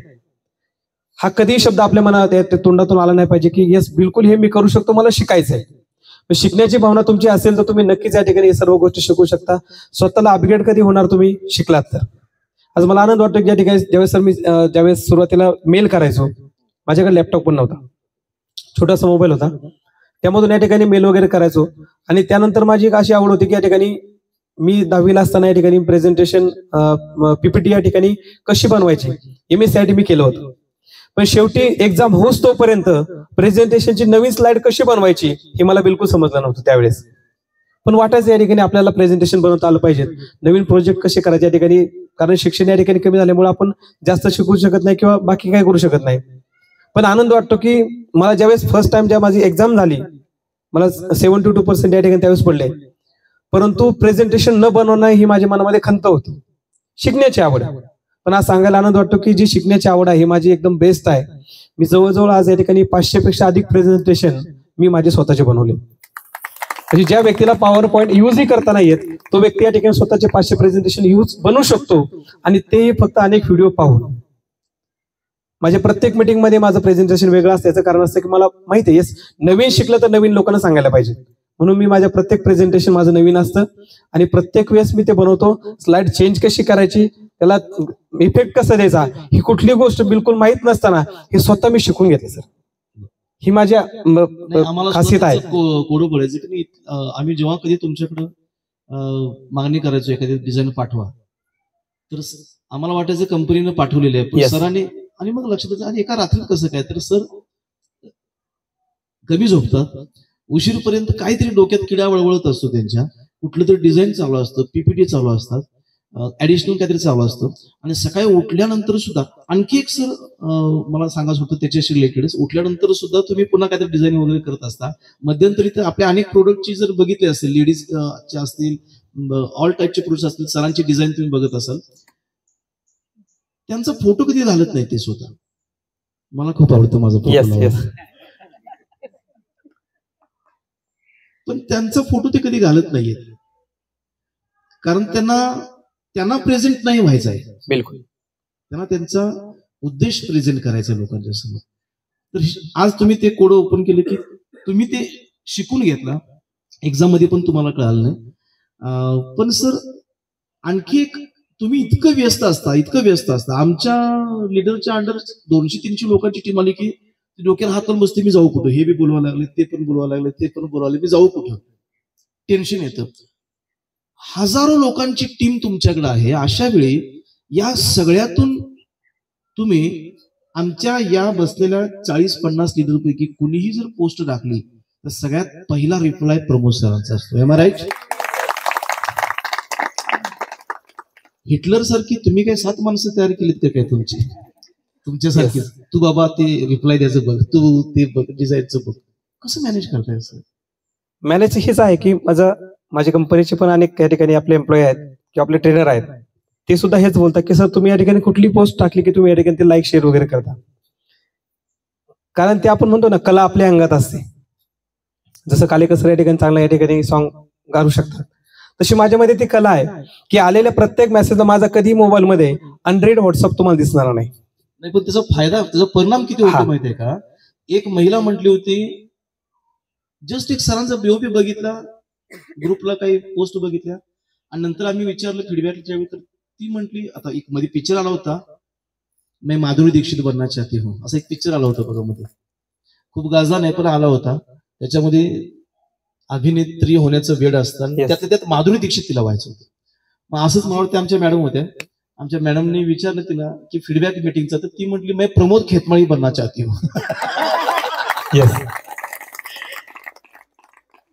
S2: हा कधीही शब्द आपल्या मनात तोंडातून आला नाही पाहिजे की येस बिलकुल हे मी करू शकतो, मला शिकायचंय. शिकण्याची भावना तुमची असेल तर तुम्ही नक्कीच या ठिकाणी सर्व गोष्टी शिकू शकता. स्वतःला अपग्रेड कधी होणार तुम्ही शिकलात तर. आज मला आनंद वाटतो की या ठिकाणी ज्यावेळेस सुरुवातीला मेल करायचो, माझ्याकडे लॅपटॉप पण नव्हता, छोटासा मोबाईल होता, त्यामधून या ठिकाणी मेल वगैरे करायचो. आणि त्यानंतर माझी एक अशी आवड होती की या ठिकाणी मी 10वीला असताना या ठिकाणी प्रेझेंटेशन पीपीटी या ठिकाणी कशी बनवायची MSCIT मी केलं होतं. पण शेवटी एक्झाम होस तोपर्यंत प्रेझेंटेशनची नवीन स्लाइड कशी बनवायची हे मला बिलकुल समजलं नव्हतं त्यावेळेस. पण वाटायचं या ठिकाणी आपल्याला प्रेझेंटेशन बनवता आलं पाहिजे, नवीन प्रोजेक्ट कसे करायचे या ठिकाणी, कारण शिक्षण या ठिकाणी कमी झाल्यामुळे आपण जास्त शिकू शकत नाही किंवा बाकी काय करू शकत नाही. पण आनंद वाटतो की मला ज्यावेळेस फर्स्ट टाइम जेव्हा माझी एक्झाम झाली, मला 72% या ठिकाणी त्यावेळेस पडले. परंतु प्रेझेंटेशन न बनवणं ही माझ्या मनामध्ये खंत होती, शिकण्याची आवड. पण आज सांगायला आनंद वाटतो की जी शिकण्याची आवड आहे ही माझी एकदम बेस्ट आहे. मी जवळजवळ आज या ठिकाणी 500 पेक्षा अधिक प्रेझेंटेशन मी माझे स्वतःचे बनवले. म्हणजे ज्या व्यक्तीला पॉवर पॉईंट युजही करता नाही येत, तो व्यक्ती या ठिकाणी स्वतःचे 500 प्रेझेंटेशन यूज बनवू शकतो. आणि ते फक्त अनेक व्हिडिओ पाहून. माझ्या प्रत्येक मीटिंग मध्ये माझं प्रेझेंटेशन वेगळं असतं. याचं कारण असतं की मला माहिती आहे येस नवीन शिकलं तर नवीन लोकांना सांगायला पाहिजे, म्हणून मी माझ्या प्रत्येक प्रेझेंटेशन माझं नवीन असतं. आणि प्रत्येक वेळेस मी ते बनवतो. स्लाइड चेंज कशी करायची, त्याला इफेक्ट कसा द्यायचा, ही कुठली गोष्ट बिलकुल माहित नसताना हे स्वतः मी शिकून घेतलं सर. ही माझ्या खासियत आहे.
S1: कोडं पडायचं की नाही, आम्ही जेव्हा कधी तुमच्याकडं मागणी करायचो एखादी डिझाईन पाठवा, तर आम्हाला वाटायचं कंपनीनं पाठवलेलं आहे, पण सरांनी, आणि मग लक्षात येतं आणि एका रात्रीत कसं काय, तर सर कमी झोपतात, उशीरपर्यंत काहीतरी डोक्यात किडा वळवळत असतो त्यांच्या, कुठलं तरी डिझाईन चालू असतं, पीपीटी चालू असतात, ऍडिशनल काहीतरी चालू असतं. आणि सकाळी उठल्यानंतर सुद्धा आणखी एक सर मला सांगायचं होतं त्याच्याशी रिलेटेड, उठल्यानंतर सुद्धा तुम्ही पुन्हा काहीतरी डिझाईन वगैरे करत असता. मध्यंतरी तर आपल्या अनेक प्रोडक्टची जर बघितले असेल, लेडीजचे असतील, ऑल टाईपचे प्रोडक्ट असतील, सरांची डिझाईन तुम्ही बघत असाल, त्यांचा फोटो कधी घालत नाही ते स्वतः. मला खूप आवडतं माझा फोटो, पण त्यांचा फोटो ते कधी घालत नाहीये, कारण त्यांना प्रेझेंट नाही व्हायचं आहे.
S2: बिलकुल
S1: त्यांना त्यांचा उद्देश प्रेझेंट करायचा लोकांच्या समोर. तर आज तुम्ही ते कोड ओपन केले की तुम्ही ते शिकून घेतला, एक्झाम मध्ये पण तुम्हाला कळालं नाही. पण सर आणखी एक, तुम्ही इतकं व्यस्त असता. आमच्या लिडरच्या अंडर 200-300 लोकांची टीम आली की डोक्याला हात लावून बसते, मी जाऊ कुठं, हे बी बोलवा लागले, ते पण बोलवा लागले, ते पण बोलवा लागले, मी जाऊ कुठं, टेन्शन येतं. हजारो लोकांची टीम तुमच्याकडे आहे. अशा वेळी या सगळ्यातून तुम्ही आमच्या या बसलेल्या 40-50 लीडरपैकी कुणीही जर पोस्ट टाकली तर सगळ्यात पहिला रिप्लाय प्रमोद सरांचा असतो. M I right? हिटलर सारखी तुम्ही काय 7 माणसं तयार केलीत का काय तुमच्यासारखी? तू बाबा ते रिप्लाय द्यायचं बघ, तू ते बघ, डिझाईनचं बघ, कसं मॅनेज करताय सर?
S2: मॅनेज हेच आहे की माझ्या कंपनीचे पण अनेक या ठिकाणी आपले एम्प्लॉई आहेत किंवा आपले ट्रेनर आहेत, ते सुद्धा हेच बोलतात की सर तुम्ही या ठिकाणी कुठली पोस्ट टाकली की तुम्ही या ठिकाणी ते लाईक शेअर वगैरे करता. कारण ते आपण म्हणतो ना, कला आपल्या अंगात असते. जसं कालेकर सर या ठिकाणी चांगला या ठिकाणी सॉन्ग गाऊ शकतात, तशी माझ्यामध्ये ती कला आहे की आलेल्या प्रत्येक मेसेजला माझा कधी मोबाईलमध्ये अनरीड व्हॉट्सअप तुम्हाला दिसणार नाही.
S1: नाही, पण त्याचा परिणाम किती होतो माहितीये का? एक महिला म्हटली होती, जस्ट एक सरांचा बीओपी बघितला, ग्रुपला काही पोस्ट बघितल्या आणि नंतर आम्ही विचारलं फीडबॅक त्यावेळी, तर ती म्हटली, आता एक मध्ये पिक्चर आला होता, मैं माधुरी दीक्षित बनना चाहती हूँ, असा एक पिक्चर आला होता बघा मध्ये, खूप गाजला नाही पण आला होता. त्याच्यामध्ये अभिनेत्री होण्याचं वेड असतं आणि त्यात माधुरी दीक्षित तिला व्हायचं होतं. मग असंच मला वाटतं आमच्या मॅडम होत्या, आमच्या मॅडमने विचारलं तिला की फीडबॅक मीटिंगचा, तर ती म्हटली मैं प्रमोद खेतमाळी बनना चाहती हूँ.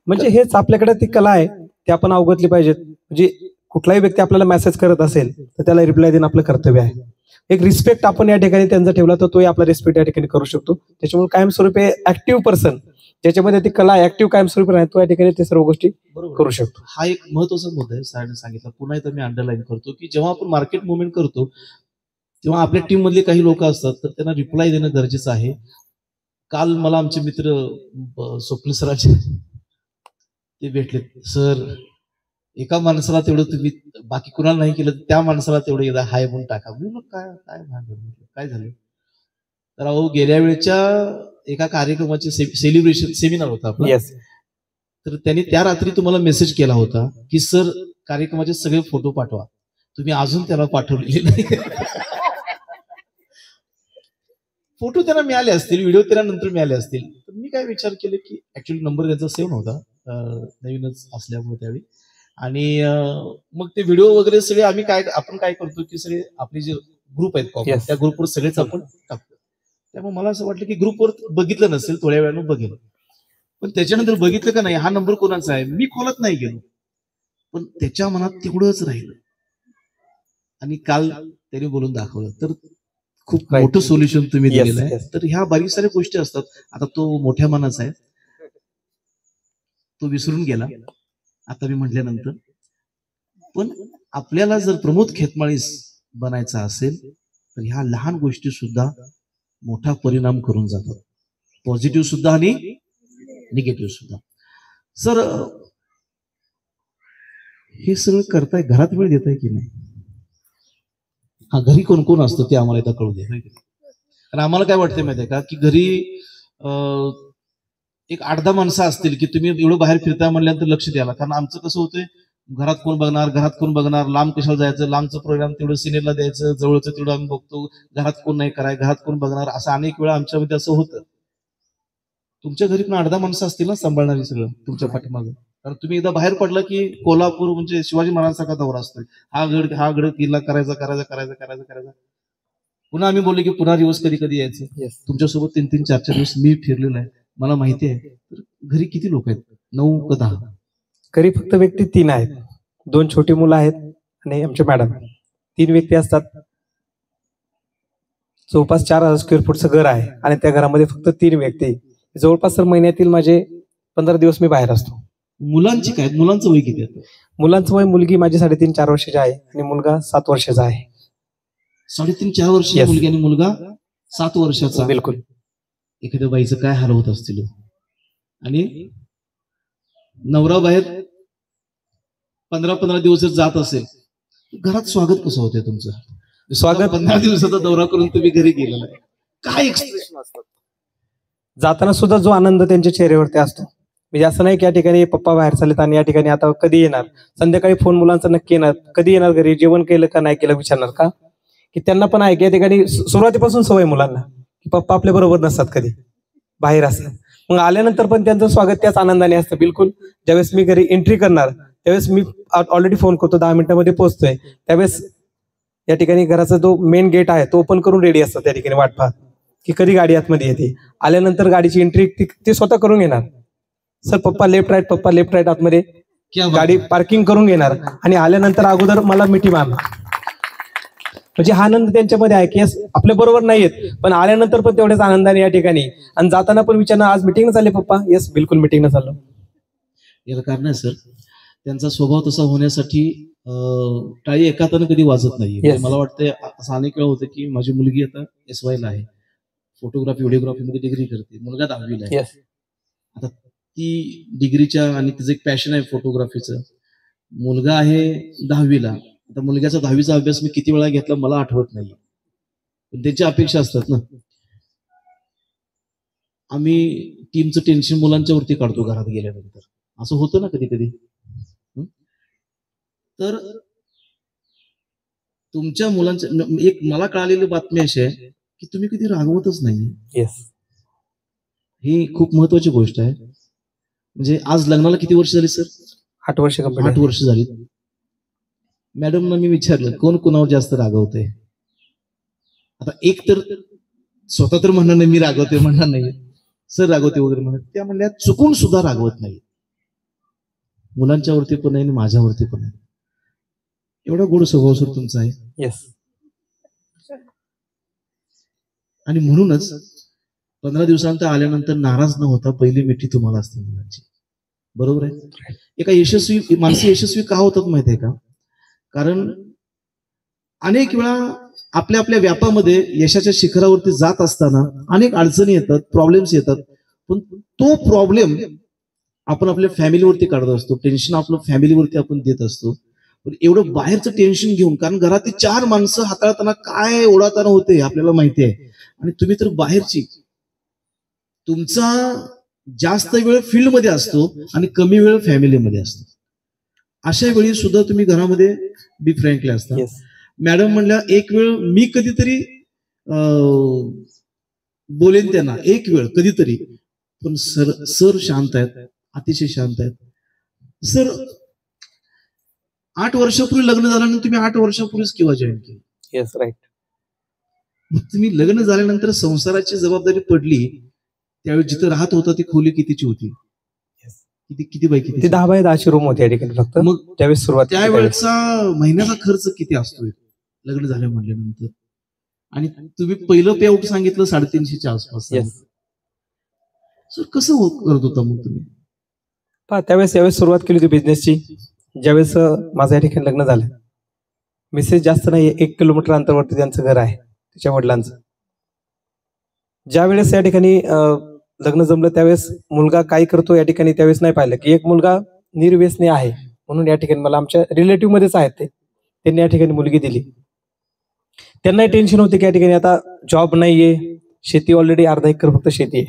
S2: म्हणजे हेच आपल्याकडे ती कला आहे, ती आपण अवगतली पाहिजेत. म्हणजे कुठलाही व्यक्ती आपल्याला मेसेज करत असेल तर त्याला रिप्लाय देणं आपलं कर्तव्य आहे. एक रिस्पेक्ट आपण या ठिकाणी त्यांचा ठेवला तर तोही आपला रिस्पेक्ट या ठिकाणी करू शकतो. त्याच्यामुळे कायमस्वरूपी ऍक्टिव्ह पर्सन ज्याच्यामध्ये ती कला ऍक्टिव्ह कायमस्वरूपी आहे, तो या ठिकाणी ते सर्व गोष्टी करू शकतो.
S1: हा एक महत्वाचा मुद्दा आहे, सरांनी सांगितलं. पुन्हा एकदा मी अंडरलाईन करतो की जेव्हा आपण मार्केट मुवमेंट करतो तेव्हा आपल्या टीम मधले काही लोक असतात, तर त्यांना रिप्लाय देणं गरजेचं आहे. काल मला आमचे मित्र स्वप्नील सरांचे ते भेटले, सर एका माणसाला तेवढं तुम्ही बाकी कुणाला नाही केलं, त्या माणसाला तेवढं एकदा हाय म्हणून टाका. मी काय काय काय झालं, तर अहो गेल्या वेळेच्या एका कार्यक्रमाचे सेलिब्रेशन सेमिनार होता आपला, तर त्यांनी त्या रात्री तुम्हाला मेसेज केला होता की सर कार्यक्रमाचे सगळे फोटो पाठवा, तुम्ही अजून त्याला पाठवलेले नाही. फोटो त्यांना मिळाले असतील, व्हिडिओ त्यांना नंतर मिळाले असतील. तर मी काय विचार केले की ऍक्च्युली नंबर त्यांचा सेव्ह नव्हता, नवीनच असल्यामुळे त्यावेळी, आणि मग ते व्हिडिओ वगैरे सगळे आपण काय करतो की सगळे आपले जे ग्रुप आहेत त्या ग्रुपवर सगळेच आपण टाकतो. त्यामुळे मला असं वाटलं की ग्रुपवर बघितलं नसेल, थोड्या वेळानं बघेल. पण त्याच्यानंतर बघितलं का नाही हा नंबर कोणाचा आहे, मी खोलत नाही गेलो, पण त्याच्या मनात तेवढंच राहिलं आणि काल त्याने बोलून दाखवलं. तर खूप मोठं सोल्युशन तुम्ही दिलेलं आहे. तर ह्या बारीक साऱ्या गोष्टी असतात. आता तो मोठ्या मनाचा आहे, तो विसरून गेला आता मी म्हटल्यानंतर. पण आपल्याला जर प्रमोद खेतमाळीस बनायचा असेल तर ह्या लहान गोष्टी सुद्धा मोठा परिणाम करून जातात, पॉझिटिव्ह सुद्धा आणि निगेटिव्ह सुद्धा. सर हे सगळं करताय, घरात वेळ देताय की नाही? हा, घरी कोण कोण असतं ते आम्हाला इथं कळू दे. कारण आम्हाला काय वाटतंय माहितीये का की घरी एक 8-10 माणसं असतील की तुम्ही एवढं बाहेर फिरताय म्हणल्यानंतर लक्ष द्यायला. कारण आमचं कसं होतंय, घरात कोण बघणार, लांब कशाला जायचं, लांबचं प्रोग्राम तेवढं सिनियरला द्यायचं, जवळचं तेवढं आम्ही बघतो, घरात कोण नाही कराय, घरात कोण बघणार, असं अनेक वेळा आमच्यामध्ये असं होतं. तुमच्या घरी पण 8-10 माणसं असतील ना सांभाळणारी सगळं तुमच्या पाठीमागं. कारण तुम्ही एकदा बाहेर पडला की कोल्हापूर म्हणजे शिवाजी महाराजांसारखा दौरा असतोय, हा गड किल्ला करायचा. पुन्हा आम्ही बोललो की पुन्हा दिवस कधी यायचं. तुमच्यासोबत 3-3, 4-4 दिवस मी फिरलेलो आहे, मला माहिती आहे. तर घरी किती लोक आहेत, 9 का 10?
S2: घरी फक्त व्यक्ती 3 आहेत, 2 छोटी मुलं आहेत आणि आमचे मॅडम. 3 व्यक्ती असतात. जवळपास 4,000 स्क्वेअर फूटचं घर आहे आणि त्या घरामध्ये फक्त 3 व्यक्ती. जवळपास महिन्यातील माझे 15 दिवस मी बाहेर असतो.
S1: मुलांची काय, मुलांचं वय किती आहे?
S2: मुलांचं वय, मुलगी माझी 3.5-4 वर्षाची आहे आणि मुलगा 7 वर्षाचा आहे.
S1: 3.5-4 वर्षाची मुलगी आणि मुलगा 7 वर्षाचा.
S2: बिलकुल.
S1: एखाद्या बाईचं काय हाल होत असतील. आणि नवरा बाहेर 15-15 दिवस जात असेल, घरात स्वागत कसं होतंय तुमचं? स्वागत 15 दिवसाचा दौरा करून तुम्ही घरी गेलेला आहे, काय एक्सप्रेशन असतात?
S2: जाताना सुद्धा जो आनंद त्यांच्या चेहऱ्यावरती असतो, म्हणजे असं नाही की या ठिकाणी पप्पा बाहेर चाललेत आणि या ठिकाणी आता कधी येणार, संध्याकाळी फोन मुलांचा नक्की येणार, कधी येणार घरी, जेवण केलं का नाही केलं विचारणार का, की त्यांना पण आहे की या ठिकाणी सुरुवातीपासून सवय मुलांना की पप्पा आपल्या बरोबर नसतात, कधी बाहेर असतात. मग आल्यानंतर पण त्यांचं स्वागत त्याच आनंदाने असतं. बिलकुल ज्यावेळेस मी घरी एंट्री करणार त्यावेळेस मी ऑलरेडी फोन करतो, 10 मिनिटांमध्ये पोहोचतोय, त्यावेळेस या ठिकाणी घराचा जो मेन गेट आहे तो ओपन करून रेडी असतात, त्या ठिकाणी वाट पाहत की कधी गाडी आतमध्ये येते. आल्यानंतर गाडीची एंट्री ते स्वतः करून घेणार, सर पप्पा लेफ्ट राईट आतमध्ये गाडी पार्किंग करून घेणार आणि आल्यानंतर अगोदर मला मिठी मारणार. म्हणजे हा आनंद त्यांच्यामध्ये आहे की आपल्या बरोबर नाहीयेत पण आल्यानंतर पण तेवढ्याच आनंदाने या ठिकाणी, आणि जाताना पण विचारणार आज मिटिंग चालले पप्पा, येस बिलकुल मिटिंग चाललो. याला
S1: कारण आहे सर, त्यांचा स्वभाव तसा होण्यासाठी टाळी एका हाताने कधी वाजत नाही. मला वाटतं असं अनेक वेळा होतं की माझी मुलगी आता SY ला आहे, फोटोग्राफी व्हिडिओग्राफी मध्ये डिग्री करते, मुलगा 10वी ला आहे. आता ती डिग्रीच्या आणि तिचं एक पॅशन आहे फोटोग्राफीचं, मुलगा आहे 10वीला. आता मुलग्याचा 10वीचा अभ्यास मी किती वेळा घेतला मला आठवत नाही, पण त्यांच्या अपेक्षा असतात ना. आम्ही टीमचं टेन्शन मुलांच्या वरती काढतो घरात गेल्यानंतर, असं होतं ना कधी कधी. तर तुमच्या मुलांच्या एक मला कळालेली बातमी अशी आहे की तुम्ही कधी रागवतच नाही.
S2: येस,
S1: ही खूप महत्वाची गोष्ट आहे. म्हणजे आज लग्नाला किती वर्ष झाली सर?
S2: 8 वर्ष कंप्लीट.
S1: 8 वर्ष झाली. मॅडमना मी विचारलं कोण कुणावर जास्त रागवतंय. आता एक तर स्वतः तर म्हणणार नाही मी रागवते, म्हणणार नाही सर रागवते वगैरे म्हणत, त्या म्हणल्या चुकून सुद्धा रागवत नाही. मुलांच्यावरती पण आहे आणि माझ्यावरती पण आहे. एवढा गोड स्वभाव सर तुमचा आहे.
S2: येस.
S1: आणि म्हणूनच 15 दिवसांनंतर आल्यानंतर नाराज न होता पहिली मिठी तुम्हाला असते मुलांची. बरोबर आहे. एका यशस्वी माणसे यशस्वी का होतात माहिती आहे का? कारण अनेक वेळा आपल्या आपल्या व्यापामध्ये यशाच्या शिखरावरती जात असताना अनेक अडचणी येतात, प्रॉब्लेम्स येतात, पण तो प्रॉब्लेम आपण आपल्या फॅमिलीवरती काढत असतो, टेन्शन आपलं फॅमिलीवरती आपण देत असतो. पण एवढं बाहेरचं टेन्शन घेऊन, कारण घरातील 4 माणसं हाताळताना काय ओढाताना होते आपल्याला माहिती आहे, आणि तुम्ही तर बाहेरची, तुमचा जास्त वेळ फील्डमध्ये असतो आणि कमी वेळ फॅमिलीमध्ये असतो. अशा वेळी सुद्धा तुम्ही घरामध्ये बी फ्रँकली असता. मॅडम म्हणल्या एक वेळ मी कधीतरी बोलेन त्यांना, एक वेळ कधीतरी, पण सर शांत आहेत, अतिशय शांत आहेत. सर 8 वर्षापूर्वी लग्न झाल्यानंतर तुम्ही 8 वर्षापूर्वीच किंवा जॉईन केली.
S2: Yes, right.
S1: तुम्ही लग्न झाल्यानंतर संसाराची जबाबदारी पडली, त्यावेळी जिथं राहत होता ती खोली कितीची होती? किती बाय किती?
S2: 10 बाय 10 रूम होती या ठिकाणी फक्त. मग त्यावेळेस सुरुवात,
S1: त्यावेळेचा महिन्याचा खर्च किती असतोय लग्न झाल्या म्हटल्यानंतर? आणि तुम्ही पहिलं पे आउट सांगितलं 350च्या आसपास. सर कसं करत होता मग तुम्ही?
S2: त्यावेळेस सुरुवात केली होती बिझनेसची. ज्यावेळेस माझं या ठिकाणी लग्न झालं, मिसेस जास्त नाही 1 किलोमीटर अंतरावरती त्यांचं घर आहे, तिच्या वडिलांचं. ज्यावेळेस या ठिकाणी लग्न जमलं त्यावेळेस मुलगा काय करतो या ठिकाणी त्यावेळेस नाही पाहिलं की एक मुलगा निर्व्यसनी आहे म्हणून या ठिकाणी मला आमच्या रिलेटिव्ह मध्येच आहेत ते, त्यांनी या ठिकाणी मुलगी दिली. त्यांनाही टेन्शन होते की या ठिकाणी आता जॉब नाहीये, शेती ऑलरेडी अर्धा एकर फक्त शेती आहे.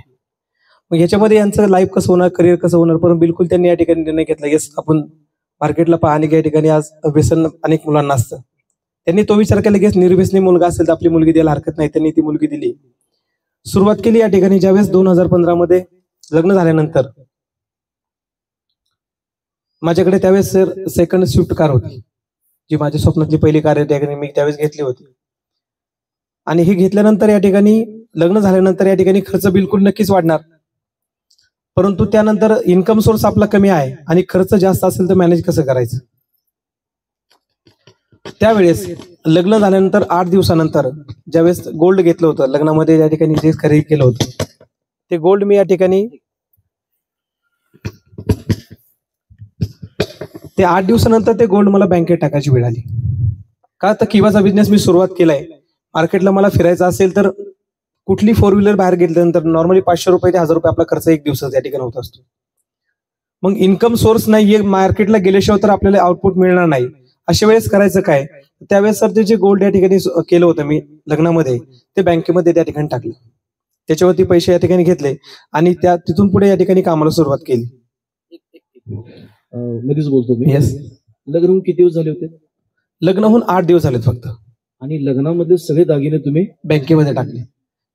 S2: मग ह्याच्यामध्ये यांचं लाईफ कसं होणार, करिअर कसं होणार, पण बिलकुल त्यांनी या ठिकाणी निर्णय घेतला येस आपण मार्केटला पाहणे की या ठिकाणी आज व्यसन अनेक मुलांना असतं. त्यांनी तो विचार केला की निर्व्यसनी मुलगा असेल तर आपली मुलगी द्यायला हरकत नाही. त्यांनी ती मुलगी दिली, सुरुवात केली या ठिकाणी. ज्यावेळेस 2015 मध्ये लग्न झाल्यानंतर माझ्याकडे त्यावेळेस सेकंड स्विफ्ट कार होती, जी माझ्या स्वप्नातली पहिली कार आहे, त्या मी त्यावेळेस घेतली होती. आणि हे घेतल्यानंतर या ठिकाणी लग्न झाल्यानंतर या ठिकाणी खर्च बिलकुल नक्कीच वाढणार, परंतु त्यानंतर इन्कम सोर्स आपला कमी आहे आणि खर्च जास्त असेल तर मॅनेज कसं करायचं. त्यावेळेस लग्न झाल्यानंतर 8 दिवसानंतर ज्यावेळेस गोल्ड घेतलं होतं लग्नामध्ये, या ठिकाणी जे खरेदी केलं होतं ते गोल्ड मी या ठिकाणी ते 8 दिवसानंतर ते गोल्ड मला बँकेत टाकायची वेळ आली. का तर किवाचा बिझनेस मी सुरुवात केलाय. मार्केटला मला फिरायचं असेल तर कुठली 4 व्हीलर बाहेर घेतल्यानंतर नॉर्मली 500 रुपये ते 1000 रुपये आपला खर्च 1 दिवसाचा या ठिकाणी होत असतो. मग इन्कम सोर्स नाहीये, मार्केटला गेल्याशिवाय तर आपल्याला आउटपुट मिळणार नाही. अशा वेळेस करायचं काय? त्यावेळेस सर ते जे गोल्ड या ठिकाणी केलं होतं मी लग्नामध्ये ते बँकेमध्ये त्या ठिकाणी टाकलं, त्याच्यावरती पैसे या ठिकाणी घेतले आणि तिथून पुढे या ठिकाणी कामाला सुरुवात केली.
S1: मध्येच बोलतो मी.
S2: येस.
S1: लग्न होऊन किती दिवस झाले होते?
S2: लग्न होऊन 8 दिवस झालेत फक्त.
S1: आणि लग्नामध्ये सगळे दागिने तुम्ही
S2: बँकेमध्ये टाकले.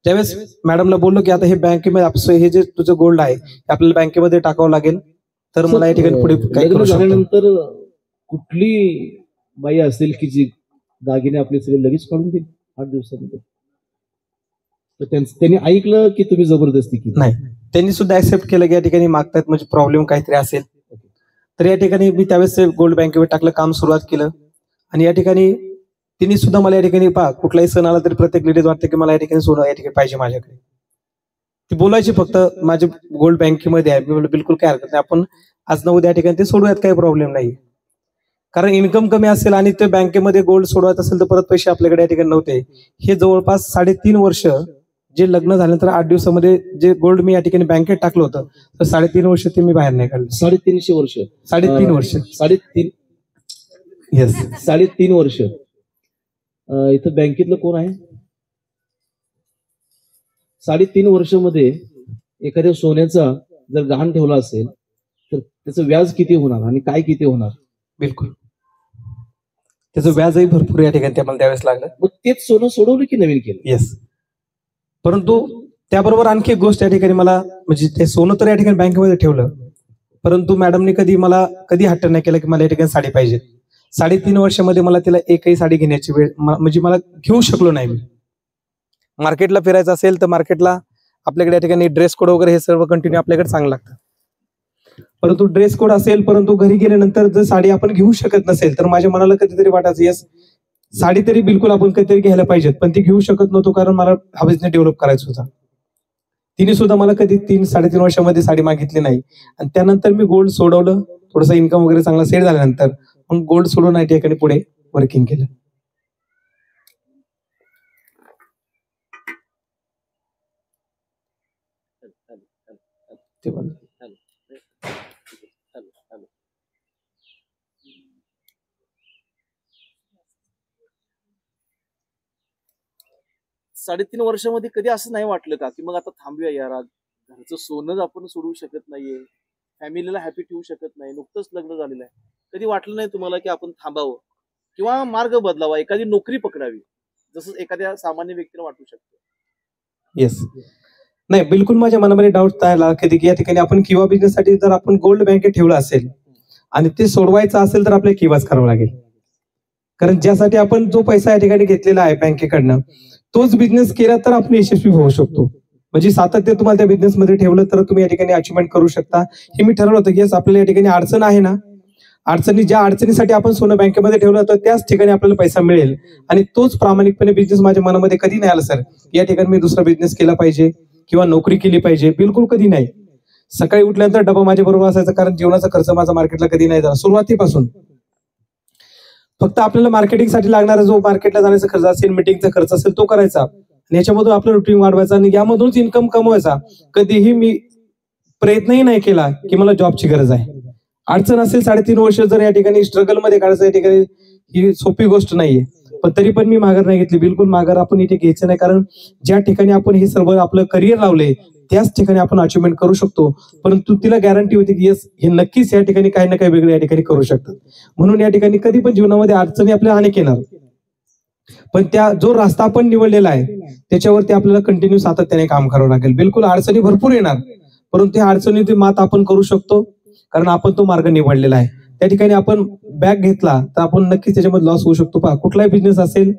S2: त्यावेळेस मॅडमला बोललो की आता हे बँकेमध्ये हे जे तुझं गोल्ड आहे आपल्याला बँकेमध्ये टाकावं लागेल, तर मला या ठिकाणी पुढे काय करू शकतो.
S1: झाल्यानंतर कुठली बाई असेल की जी दागिने आपले सगळे लगेच काढून देईल 8 दिवसानंतर? त्यांनी ऐकलं की तुम्ही जबरदस्ती केली?
S2: नाही, त्यांनी सुद्धा ऍक्सेप्ट केलं की या ठिकाणी मागतात म्हणजे प्रॉब्लेम काहीतरी असेल. तर या ठिकाणी मी त्यावेळेस गोल्ड बँकेवर टाकलं, काम सुरुवात केलं. आणि या ठिकाणी तिने सुद्धा मला या ठिकाणी कुठलाही सण आला तरी प्रत्येक लेडीज वाटते की मला या ठिकाणी सोनं या ठिकाणी पाहिजे माझ्याकडे. ती बोलायची फक्त माझे गोल्ड बँकेमध्ये आहे. मी म्हणलं बिलकुल काय हरकत नाही, आपण आज ना उद्या या ठिकाणी ते सोडूयात, काही प्रॉब्लेम नाही. कारण इन्कम कमी असेल आणि ते बँकेमध्ये गोल्ड सोडवायचं असेल तर परत पैसे आपल्याकडे या ठिकाणी नव्हते. हे जवळपास 3.5 वर्ष जे लग्न झाल्यानंतर 8 दिवसामध्ये जे गोल्ड मी या ठिकाणी बँकेत टाकलं होतं तर 3.5 वर्ष ते मी बाहेर नाही काढलं.
S1: 350 वर्ष?
S2: 3.5 वर्ष.
S1: 3.5
S2: येस
S1: 3.5 वर्ष. इथं बँकेतलं कोण आहे? 3.5 वर्षामध्ये एखाद्या सोन्याचा जर गहाण ठेवला असेल तर त्याचं व्याज किती होणार आणि काय किती होणार?
S2: बिलकुल त्याचं व्याजही भरपूर या ठिकाणी आम्हाला द्यावेच लागलं.
S1: मग तेच सोनं सोडवलं की नवीन केलं?
S2: येस. परंतु त्याबरोबर आणखी एक गोष्ट या ठिकाणी मला म्हणजे ते सोनं तर या ठिकाणी बँकेमध्ये ठेवलं, परंतु मॅडमने कधी हट्ट नाही केला की मला या ठिकाणी साडी पाहिजे. 3.5 वर्षामध्ये मला तिला एकही साडी घेण्याची वेळ म्हणजे मला घेऊ शकलो नाही. मी मार्केटला फिरायचं असेल तर मार्केटला आपल्याकडे या ठिकाणी ड्रेस कोड वगैरे हे सर्व कंटिन्यू आपल्याकडे चांगलं लागतं, परंतु ड्रेस कोड असेल परंतु घरी गेल्यानंतर जर साडी आपण घेऊ शकत नसेल तर माझ्या मनाला कधीतरी वाटायचं येस साडी तरी बिलकुल आपण कधीतरी घ्यायला पाहिजेत, पण ती घेऊ शकत नव्हतो कारण मला हा बिझनेस डेव्हलप करायचा होता. तिने सुद्धा मला कधी 3-3.5 वर्षामध्ये साडी मागितली नाही. आणि त्यानंतर मी गोल्ड सोडवलं, थोडंसं इन्कम वगैरे चांगला सेट झाल्यानंतर मग गोल्ड सोडून या ठिकाणी पुढे वर्किंग केलं. ते बंद.
S1: 3.5 वर्षामध्ये कधी असं नाही वाटलं का की मग आता थांबूया यार, घरचं सोनं आपण सोडवू शकत नाहीये, फॅमिलीला हॅपी ठेवू शकत नाही, नुकतंच लग्न झालेलं आहे, कधी वाटलं नाही तुम्हाला की आपण थांबावं किंवा मार्ग बदलावा, एखादी नोकरी पकडावी जसं एखाद्या सामान्य व्यक्तीला वाटू शकतं?
S2: येस. नाही बिलकुल माझ्या मनामध्ये डाऊट आला कधी की या ठिकाणी आपण किंवा बिझनेससाठी जर आपण गोल्ड बँकेत ठेवलं असेल आणि ते सोडवायचं असेल तर आपल्याला किंवाच करावं लागेल, कारण ज्यासाठी आपण जो पैसा या ठिकाणी घेतलेला आहे बँकेकडनं तोच बिझनेस केला तर आपण यशस्वी होऊ शकतो. म्हणजे सातत्य तुम्हाला त्या बिझनेस मध्ये ठेवलं तर तुम्ही या ठिकाणी अचिव्हमेंट करू शकता. हे मी ठरवलं होतं की येस आपल्याला या ठिकाणी अडचण आहे ना, ज्या अडचणीसाठी आपण सोनं बँकेमध्ये ठेवलं होतं त्याच ठिकाणी आपल्याला पैसा मिळेल. आणि तोच प्रामाणिकपणे बिझनेस माझ्या मनामध्ये कधी नाही आला सर या ठिकाणी मी दुसरा बिझनेस केला पाहिजे किंवा नोकरी केली पाहिजे, बिलकुल कधी नाही. सकाळी उठल्यानंतर डबा माझ्या बरोबर असायचा, कारण जीवनाचा खर्च माझा मार्केटला कधी नाही झाला सुरुवातीपासून. फक्त आपल्याला मार्केटिंगसाठी लागणारा जो मार्केटला जाण्याचा खर्च असेल, मीटिंगचा खर्च असेल तो करायचा आणि याच्यामधून आपलं रुटीन वाढवायचा आणि यामधूनच इन्कम कमवायचा. कधीही मी प्रयत्नही नाही केला की मला जॉबची गरज आहे. अडचण असेल 3.5 वर्ष जर या ठिकाणी स्ट्रगल मध्ये काढायचं, या ठिकाणी ही सोपी गोष्ट नाहीये, पण तरी पण मी माघार नाही घेतली. बिलकुल माघार आपण इथे घ्यायचं नाही, कारण ज्या ठिकाणी आपण हे सर्व आपलं करिअर लावले त्याच ठिकाणी आपण अचिव्हमेंट करू शकतो. परंतु तिला गॅरंटी होती की येस हे नक्कीच या ठिकाणी काही ना काही वेगळं या ठिकाणी करू शकतात. म्हणून या ठिकाणी कधी पण जीवनामध्ये अडचणी आपल्याला अनेक येणार, पण त्या जो रस्ता आपण निवडलेला आहे त्याच्यावरती आपल्याला कंटिन्यू सातत्याने काम करावं लागेल. बिलकुल अडचणी भरपूर येणार, परंतु त्या अडचणीची मात आपण करू शकतो, कारण आपण तो मार्ग निवडलेला आहे. त्या ठिकाणी आपण बॅग घेतला तर आपण नक्कीच त्याच्यामध्ये लॉस होऊ शकतो. पहा कुठलाही बिझनेस असेल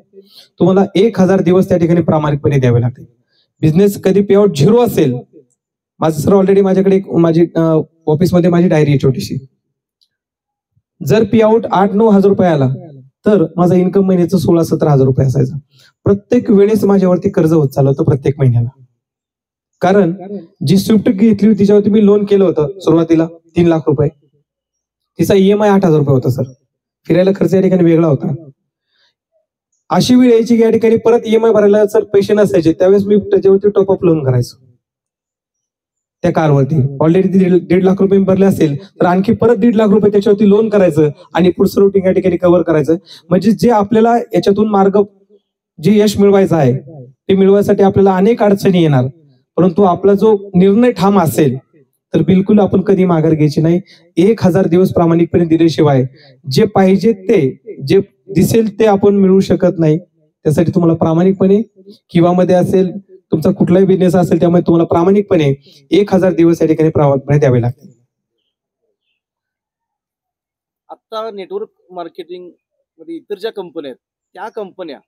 S2: तुम्हाला 1000 दिवस त्या ठिकाणी प्रामाणिकपणे द्यावे लागतील. बिझनेस कधी पेआउट 0 असेल. माझं सर ऑलरेडी माझ्याकडे माझी ऑफिसमध्ये माझी डायरी आहे छोटीशी. जर पेआउट 8-9 हजार रुपये आला तर माझा इन्कम महिन्याचं 16-17 हजार रुपये असायचा. प्रत्येक वेळेस माझ्यावरती कर्ज होत चाललं होतं प्रत्येक महिन्याला, कारण जी स्विफ्ट घेतली होती तिच्यावरती मी लोन केलं होतं सुरुवातीला 3 लाख रुपये. तिचा EMI 8,000 रुपये होता सर. फिरायला खर्च या ठिकाणी वेगळा होता. अशी वेळ यायची या ठिकाणी परत EMI भरायला सर पैसे नसायचे, त्यावेळेस मी त्याच्यावरती टॉपअप लोन करायचो. त्या कारवरती ऑलरेडी 1.5 लाख रुपये भरले असेल तर आणखी परत 1.5 लाख रुपये त्याच्यावरती लोन करायचं आणि पुढचं रुटीन या ठिकाणी कव्हर करायचं. म्हणजे जे आपल्याला याच्यातून मार्ग जे यश मिळवायचं आहे ते मिळवायसाठी आपल्याला अनेक अडचणी येणार, परंतु आपला जो निर्णय ठाम असेल तर बिलकुल आपण कधी माघार घ्यायची नाही. 1000 दिवस प्रामाणिकपणे दिल्याशिवाय जे पाहिजे ते जे दिसेल ते आपण मिळवू शकत नाही. त्यासाठी तुम्हाला प्रामाणिकपणे किंवा मध्ये असेल तुमचा कुठलाही बिझनेस असेल त्यामुळे तुम्हाला प्रामाणिकपणे 1000 दिवस या ठिकाणी प्रामाणिकपणे द्यावे लागतील.
S1: आता नेटवर्क मार्केटिंग मध्ये इतर ज्या कंपन्या आहेत त्या कंपन्या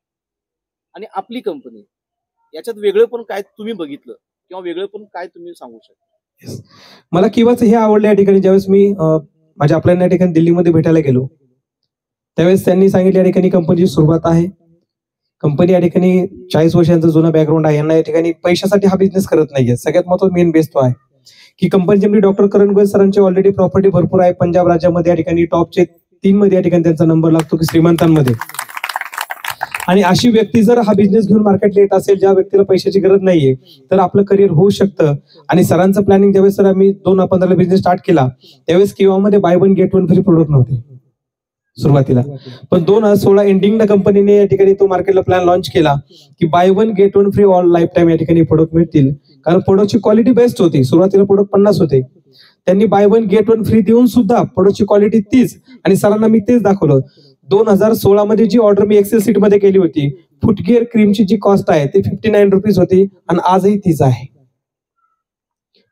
S1: आणि आपली कंपनी याच्यात वेगळं पण काय तुम्ही बघितलं किंवा वेगळं पण काय तुम्ही सांगू शकता?
S2: मला किंवाच हे आवडलं या ठिकाणी. ज्यावेळेस मी माझ्या आपल्याला या ठिकाणी दिल्लीमध्ये भेटायला गेलो त्यावेळेस त्यांनी सांगितलं या ठिकाणी कंपनीची सुरुवात आहे. कंपनी या ठिकाणी 40 वर्षांचा जुना बॅकग्राऊंड आहे. यांना या ठिकाणी पैशासाठी हा बिझनेस करत नाहीये. सगळ्यात महत्त्वाचा मेन बेस तो आहे की कंपनीचे म्हणजे डॉक्टर करण गोयल सरांची ऑलरेडी प्रॉपर्टी भरपूर आहे. पंजाब राज्यामध्ये या ठिकाणी टॉपचे 3 मध्ये या ठिकाणी त्यांचा नंबर लागतो की श्रीमंतांमध्ये. आणि अशी व्यक्ती जर हा बिझनेस घेऊन मार्केटला येत असेल, ज्या व्यक्तीला पैशाची गरज नाहीये, तर आपलं करिअर होऊ शकतं. आणि सरांचं प्लॅनिंग ज्यावेळेस सर आम्ही 2015ला बिझनेस स्टार्ट केला त्यावेळेस किंवा मध्ये by one get one free product नव्हते. सुरुवातीला. पण 2016 एंडिंगला कंपनीने या ठिकाणी तो मार्केटला प्लॅन लॉन्च केला की buy 1 get 1 free all life time या ठिकाणी प्रोडक्ट मिळतील. कारण प्रोडक्टची क्वालिटी बेस्ट होती. सुरुवातीला प्रोडक्ट 50 होते. त्यांनी बाय 1 गेट 1 फ्री देऊन सुद्धा प्रोडक्टची क्वालिटी तीच, आणि सरांना मी तेच दाखवलं. 2016 मध्ये जी ऑर्डर मी एक्सेल सीट मध्ये केली होती, फुटगिअर क्रीमची जी कॉस्ट आहे ती 59 रुपीज होती आणि आजही तीच आहे.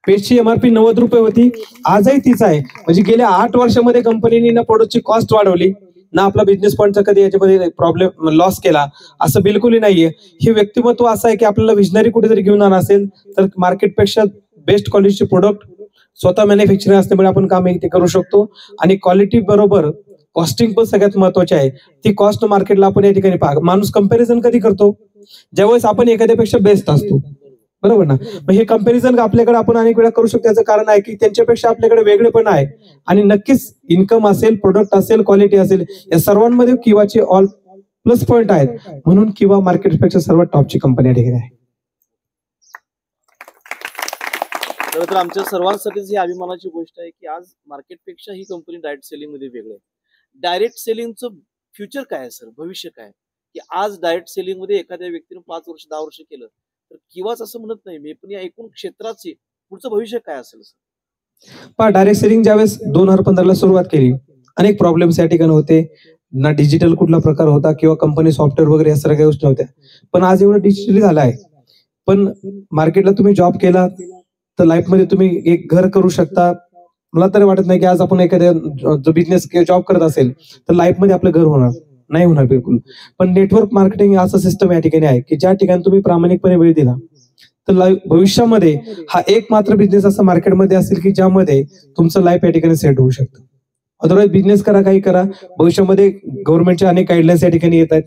S2: पेस्टची एमआरपी 90 रुपये होती, आजही तीच आहे. म्हणजे गेल्या 8 वर्षामध्ये कंपनीने ना प्रोडक्टची कॉस्ट वाढवली ना आपला बिझनेस पॉईंटचा कधी याच्यामध्ये प्रॉब्लेम लॉस केला असं बिलकुलही नाहीये. हे व्यक्तिमत्व असं आहे की आपल्याला विजनरी कुठेतरी घेऊन आणा असेल तर मार्केटपेक्षा बेस्ट क्वालिटीचे प्रोडक्ट स्वतः मॅन्युफॅक्चरिंग असल्यामुळे आपण काम ते करू शकतो. आणि क्वालिटी बरोबर कॉस्टिंग पण सगळ्यात महत्वाची आहे. ती कॉस्ट मार्केटला आपण या ठिकाणी माणूस कंपॅरिझन कधी करतो ज्यावेळेस आपण एखाद्यापेक्षा बेस्ट असतो, बरोबर ना. मग हे कंपॅरिझन आपल्याकडे आपण अनेक वेळा करू शकतो. याचं कारण आहे की त्यांच्यापेक्षा आपल्याकडे वेगळेपण आहे आणि नक्कीच इन्कम असेल, प्रोडक्ट असेल, क्वालिटी असेल, या सर्वांमध्ये किवाचे ऑल प्लस पॉईंट आहेत. म्हणून किंवा मार्केटपेक्षा सर्वात टॉपची कंपनी या ठिकाणी आहे.
S3: तर आमच्या सर्वांसाठीच ही अभिमानाची गोष्ट आहे की आज मार्केटपेक्षा ही कंपनी डायरेक्ट सेलिंग मध्ये वेगळी आहे. डायरेक्ट सेलिंगचं फ्युचर काय आहे सर, भविष्य काय, की आज डायरेक्ट सेलिंग मध्ये एखाद्या व्यक्तीने 5 वर्ष 10 वर्ष केलं तर किंवाच असं म्हणत नाही मी, पण या एकूण क्षेत्राचे पुढचं भविष्य काय असेल सर?
S2: पहा, डायरेक्ट सेलिंग ज्यावेळेस 2015ला सुरुवात केली, अनेक प्रॉब्लेम्स या ठिकाणी होते ना. डिजिटल कुठला प्रकार होता किंवा कंपनी सॉफ्टवेअर वगैरे या सगळ्या गोष्टी होत्या. पण आज एवढं डिजिटली झालं आहे. पण मार्केटला तुम्ही जॉब केला तर लाईफ मध्ये तुम्ही एक घर करू शकता. मला तरी वाटत नाही की आज आपण एखाद्या जो बिझनेस किंवा जॉब करत असेल तर लाईफ मध्ये आपलं घर होणार नाही, होणार बिलकुल. पण नेटवर्क मार्केटिंग असं सिस्टम या ठिकाणी आहे की ज्या ठिकाणी तुम्ही प्रामाणिकपणे वेळ दिला तर भविष्यामध्ये हा एक मात्र बिझनेस असा मार्केटमध्ये असेल की ज्यामध्ये तुमचं लाईफ या ठिकाणी सेट होऊ शकतं. अदरवाईज बिझनेस करा, काही करा, भविष्यामध्ये गव्हर्नमेंटच्या अनेक गाईडलाईन्स या ठिकाणी येत आहेत.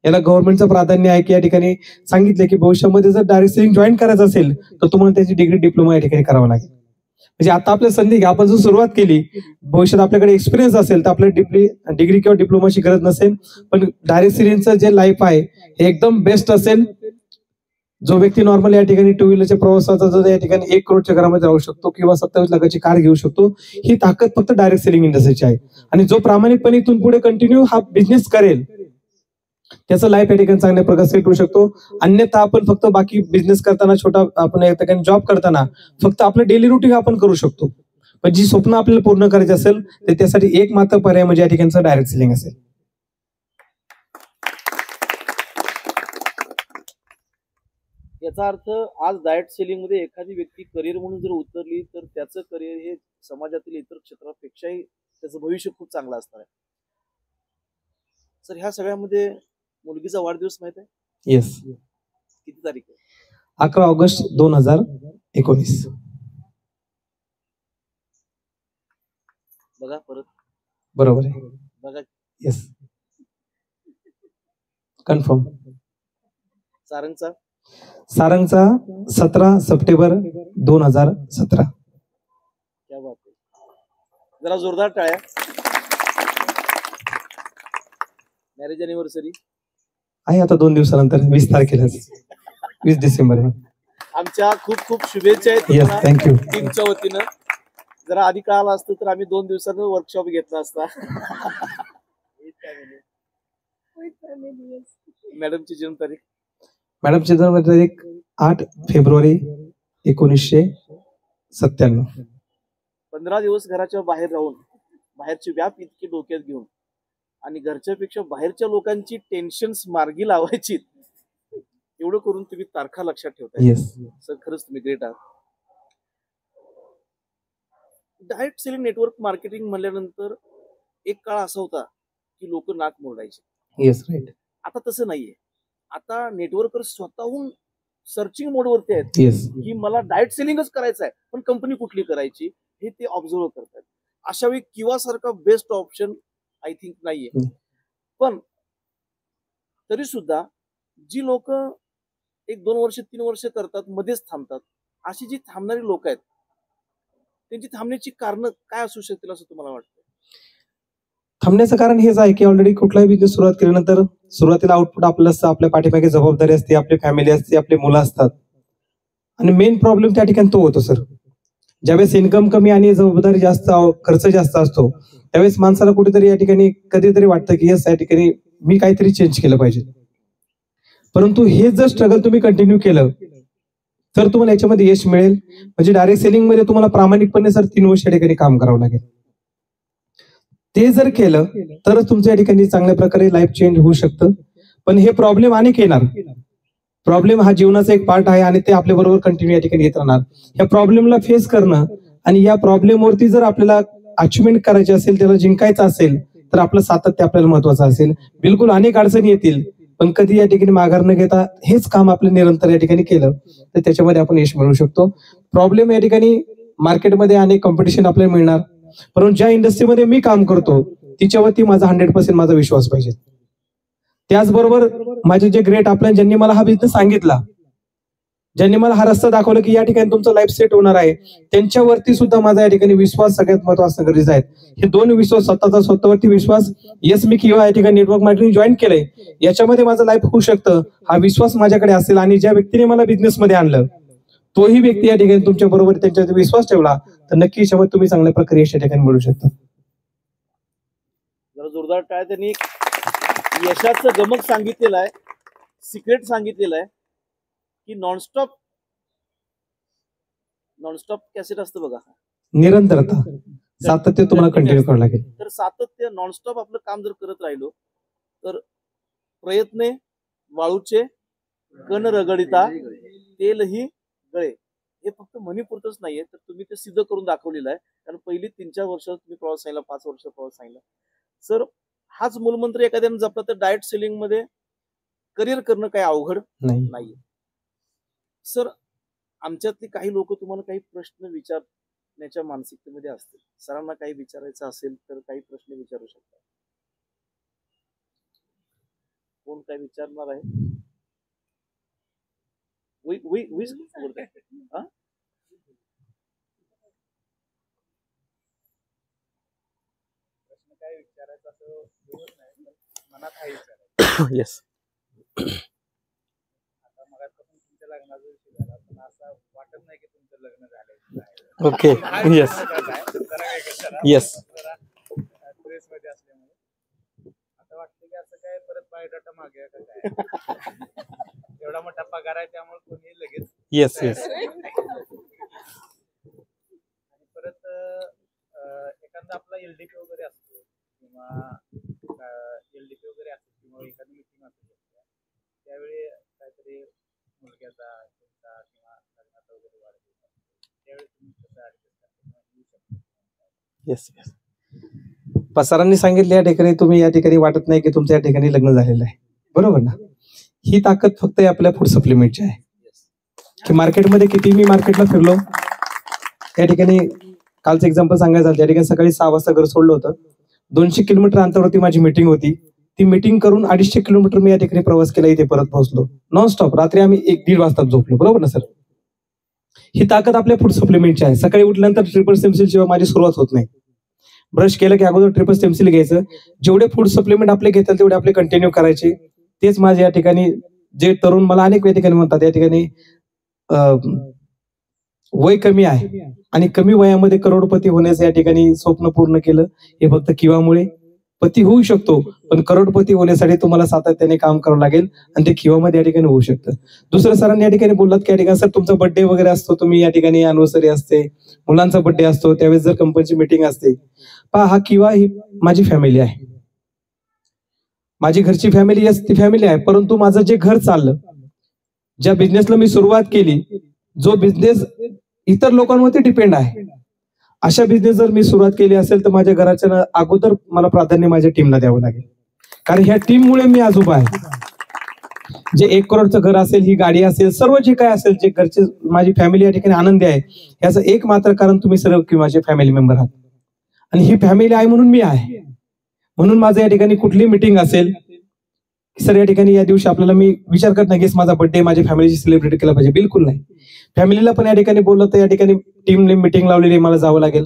S2: याला गव्हर्नमेंटचं प्राधान्य आहे की या ठिकाणी सांगितले की भविष्यामध्ये जर डायरेक्ट सेलिंग जॉईन करायचं असेल तर तुम्हाला त्याची डिग्री डिप्लोमा या ठिकाणी करावा लागेल. म्हणजे आता आपल्या संधी आपण जर सुरुवात केली, भविष्यात आपल्याकडे एक्सपिरियन्स असेल तर आपल्याला डिग्री किंवा डिप्लोमाची गरज नसेल. पण डायरेक्ट सेलिंगचं जे लाईफ आहे हे एकदम बेस्ट असेल. जो व्यक्ती नॉर्मल या ठिकाणी 2 व्हीलरच्या प्रवासाचा जर या ठिकाणी 1 करोडच्या घरामध्ये राहू शकतो किंवा 27 लाखाची कार घेऊ शकतो, ही ताकद फक्त डायरेक्ट सेलिंग इंडस्ट्रीची आहे. आणि जो प्रामाणिकपणे इथून पुढे कंटिन्यू हा बिझनेस करेल त्याचं लाईफ या ठिकाणी चांगल्या प्रकारे सेट होऊ शकतो. अन्यथा आपण फक्त बाकी बिझनेस करताना, छोटा आपण या ठिकाणी जॉब करताना फक्त आपलं डेली रुटीन आपण करू शकतो. पण जी स्वप्न आपल्याला पूर्ण करायची असेल तर त्यासाठी एक मात्र पर्याय म्हणजे या ठिकाणचं डायरेक्ट सेलिंग असेल.
S3: याचा अर्थ आज डायरेक्ट सेलिंग मध्ये एखादी व्यक्ती करिअर म्हणून जर उतरली तर त्याचं करिअर हे समाजातील इतर क्षेत्रापेक्षाही त्याचं भविष्य खूप चांगलं असणार आहे. सर, ह्या सगळ्यामध्ये मुलगीचा वाढदिवस माहित आहे?
S2: येस.
S3: किती तारीख आहे?
S2: 11 ऑगस्ट 2019.
S3: बघा परत.
S2: बरोबर आहे.
S3: बघा.
S2: Yes, confirm.
S3: सारंगचा
S2: 17 सप्टेंबर 2017.
S3: क्या बात आहे. जरा जोरदार टाळ्या. मॅरेज अॅनिव्हर्सरी
S2: आहे आता 2 दिवसानंतर 20 तारखेला, 20 डिसेंबर.
S3: आमच्या खूप खूप शुभेच्छा आहेत
S2: येस, थँक्यू.
S3: टीमच्या वतीनं. जरा आधी का आला असतं तर आम्ही 2 दिवसांवर वर्कशॉप घेतला असता. मॅडमची जन्मतारीख?
S2: मॅडमची जन्मतारीख 8 फेब्रुवारी 1997.
S3: 15 दिवस घराच्या बाहेर राहून बाहेरची व्याप इतकी डोक्यात घेऊन आणि घरच्यापेक्षा बाहेरच्या लोकांची टेन्शन्स मार्गी लावायची, एवढं करून तुम्ही तारखा लक्षात ठेवताय.
S2: येस
S3: सर, खरंच तुम्ही ग्रेट आहात. डायरेक्ट सेलिंग नेटवर्क मार्केटिंग म्हणल्यानंतर एक काळ असा होता की लोक नाक मोडायचे.
S2: Yes, right.
S3: आता तसं नाहीये. आता नेटवर्कर स्वतःहून सर्चिंग मोडवरती आहेत.
S2: येस.
S3: की मला डायरेक्ट सेलिंगच करायचं आहे, पण कंपनी कुठली करायची हे ते ऑब्झर्व करतात. अशा वेळी किंवा सारखा बेस्ट ऑप्शन आय थिंक नाहीये. पण तरी सुद्धा जी लोक 1-2 वर्ष 3 वर्ष करतात, मध्येच थांबतात, अशी जी थांबणारी लोक आहेत त्यांची थांबण्याची कारण काय असू शकतील असं तुम्हाला वाटतं?
S2: थांबण्याचं कारण हेच आहे की ऑलरेडी कुठलाही बिझनेस सुरुवात केल्यानंतर सुरुवातीला आउटपुट आपलं असतं, आपल्या पाठीमागे जबाबदारी असते, आपली फॅमिली असते, आपली मुलं असतात. आणि मेन प्रॉब्लेम त्या ठिकाणी तो होतो सर. ज्यावेळेस इन्कम कमी आणि जबाबदारी जास्त, खर्च जास्त असतो, त्यावेळेस माणसाला कुठेतरी या ठिकाणी कधीतरी वाटतं की या ठिकाणी मी काहीतरी चेंज केलं पाहिजे. परंतु हे जर स्ट्रगल तुम्ही कंटिन्यू केलं तर तुम्हाला याच्यामध्ये यश मिळेल. म्हणजे डायरेक्ट सेलिंग मध्ये तुम्हाला प्रामाणिकपणे सर 3 वर्ष या ठिकाणी काम करावं लागेल. ते जर केलं तरच तुमच्या या ठिकाणी चांगल्या प्रकारे लाईफ चेंज होऊ शकतं. पण हे प्रॉब्लेम अनेक येणार. प्रॉब्लेम हा जीवनाचा एक पार्ट आहे आणि ते आपल्या बरोबर कंटिन्यू या ठिकाणी येत राहणार. या प्रॉब्लेमला फेस करणं आणि या प्रॉब्लेमवरती जर आपल्याला अचिव्हमेंट करायची असेल, त्याला जिंकायचं असेल तर आपलं सातत्य आपल्याला महत्वाचं असेल. बिलकुल अनेक अडचणी येतील पण कधी या ठिकाणी माघार न घेता हेच काम आपलं निरंतर या ठिकाणी केलं तर त्याच्यामध्ये आपण यश मिळवू शकतो. प्रॉब्लेम या ठिकाणी मार्केटमध्ये अनेक कॉम्पिटिशन आपल्याला मिळणार, परंतु ज्या इंडस्ट्रीमध्ये मी काम करतो तिच्यावरती माझा 100% माझा विश्वास पाहिजे. त्याचबरोबर माझे जे ग्रेट आपल्या ज्यांनी मला हा बिझनेस सांगितला, ज्यांनी मला हा रस्ता दाखवला की या ठिकाणी तुमचं लाईफ सेट होणार आहे, त्यांच्यावरती सुद्धा माझा या ठिकाणी विश्वास सगळ्यात महत्वाचा गरजेचा आहे. हे 2 विश्वास, स्वतःवरती विश्वास, येस मी किंवा या ठिकाणी नेटवर्क मार्केटिंग जॉईन केलंय याच्यामध्ये माझं लाईफ होऊ शकतं, हा विश्वास माझ्याकडे असेल आणि ज्या व्यक्तीने मला बिझनेसमध्ये आणलं तोही व्यक्ती या ठिकाणी तुमच्या बरोबर त्यांच्यावर विश्वास ठेवला तर नक्की याच्यामध्ये तुम्ही चांगल्या प्रकारे यश या ठिकाणी मिळू शकता.
S3: जरा जोरदार टाळ्या. त्यांनी यशाचं गमक सांगितलेलं आहे, सिक्रेट सांगितलेलं आहे की नॉनस्टॉप कॅसेट असतं बघा,
S2: निरंतरता, सातत्य तुम्हाला कंटिन्यू करावं लागेल.
S3: तर सातत्य नॉनस्टॉप आपलं काम जर करत राहिलो तर प्रयत्ने वाळूचे कण रगडिता तेलही गळे, हे फक्त म्हणीपुरतच नाहीये तर तुम्ही ते सिद्ध करून दाखवलेलं आहे. कारण पहिली 3-4 वर्ष तुम्ही प्रवास सांगितला, 5 वर्ष प्रवास सांगितला. सर हाच मूलमंत्र एखाद्याने जपला तर डायरेक्ट सेलिंग मध्ये करिअर करणं काही अवघड नाहीये. सर आमच्यातली काही लोक तुम्हाला काही प्रश्न विचारण्याच्या मानसिकतेमध्ये असतील, सरांना काही विचारायचं असेल तर काही प्रश्न विचारू शकता. कोण काय विचारणार आहे?
S4: काय विचारायचं असं मनात आहे विचारायचं.
S2: येस.
S4: आता मगापासून तुमच्या लग्नाचा विषय झाला पण असं वाटत नाही की तुमचं लग्न झालंय.
S2: ओके. Yes yes.
S4: प्रेस मध्ये असल्यामुळे आता वाटतं की असं काय परत बायोडाटा मागे का काय. एवढा मोठा पगार आहे त्यामुळे कोणी लगेच
S2: येस येस.
S4: आणि परत एखादा आपला एलडीपी वगैरे असतो किंवा एलडीपी वगैरे असतो किंवा एखादी मीटिंग असते त्यावेळी काहीतरी मुलग्याचा किंवा लग्नाचा वगैरे वाढदिवस असतो त्यावेळी तुम्ही कसं ऍडजस्ट करता?
S2: Yes yes. सरांनी सांगितले या ठिकाणी तुम्ही या ठिकाणी वाटत नाही की तुमच्या या ठिकाणी लग्न झालेलं आहे, बरोबर ना. ही ताकद फक्त आपल्या फूड सप्लिमेंटची आहे की मार्केटमध्ये किती मी मार्केटला फिरलो. या ठिकाणी कालचं एक्झाम्पल सांगायचं झालं, त्या ठिकाणी सकाळी 6 वाजता घर सोडलं होतं, 200 किलोमीटर अंतरावरती माझी मीटिंग होती. ती मीटिंग करून 250 किलोमीटर मी या ठिकाणी प्रवास केला, इथे परत पोहोचलो नॉनस्टॉप. रात्री आम्ही 1-1.5 वाजता झोपलो, बरोबर ना सर. ही ताकद आपल्या फूड सप्लिमेंटची आहे. सकाळी उठल्यानंतर ट्रिपल स्टेमसेल शिवाय माझी सुरुवात होत नाही. ब्रश केलं की अगोदर ट्रिपल स्टेमसेल घ्यायचं. जेवढे फूड सप्लिमेंट आपले घेतात तेवढे आपले कंटिन्यू करायचे. तेच माझे या ठिकाणी जे तरुण मला अनेक या ठिकाणी म्हणतात या ठिकाणी वय कमी आहे आणि कमी वयामध्ये करोडपती होण्याचं या ठिकाणी स्वप्न पूर्ण केलं. हे फक्त किवामुळे पती होऊ शकतो पण करोडपती होण्यासाठी तुम्हाला सातत्याने काम करावं लागेल आणि ते किवामध्ये या ठिकाणी होऊ शकतं. दुसरं सरांनी या ठिकाणी बोललात की या ठिकाणी सर तुमचा बर्थडे वगैरे असतो, तुम्ही या ठिकाणी अॅनिव्हर्सरी असते, मुलांचा बर्थडे असतो, त्यावेळेस जर कंपनीची मीटिंग असते. पहा हा किवा ही माझी फॅमिली आहे, माझी घरची फॅमिली, यस ती फॅमिली आहे. परंतु माझं जे घर चाललं, ज्या बिझनेसला मी सुरुवात केली, जो बिझनेस इतर लोकांवरती डिपेंड आहे, अशा बिझनेस जर मी सुरुवात केली असेल तर माझ्या घराच्या अगोदर मला प्राधान्य माझ्या टीमला द्यावं लागेल. कारण ह्या टीममुळे मी आज उभा आहे. जे 1 करोडचं घर असेल, ही गाडी असेल, सर्व जे काय असेल, जे घरचे माझी फॅमिली या ठिकाणी आनंदी आहे, याचं एक मात्र कारण तुम्ही सर्व किंवा माझे फॅमिली मेंबर आहात. आणि ही फॅमिली आहे म्हणून मी आहे. म्हणून माझं या ठिकाणी कुठली मीटिंग असेल सर, या ठिकाणी या दिवशी आपल्याला मी विचार करत नाही की माझा बर्थडे माझ्या फॅमिलीची सेलिब्रेट केला पाहिजे, बिलकुल नाही. फॅमिलीला पण या ठिकाणी बोललं तर या ठिकाणी टीमने मीटिंग लावलेली, मला जावं लागेल.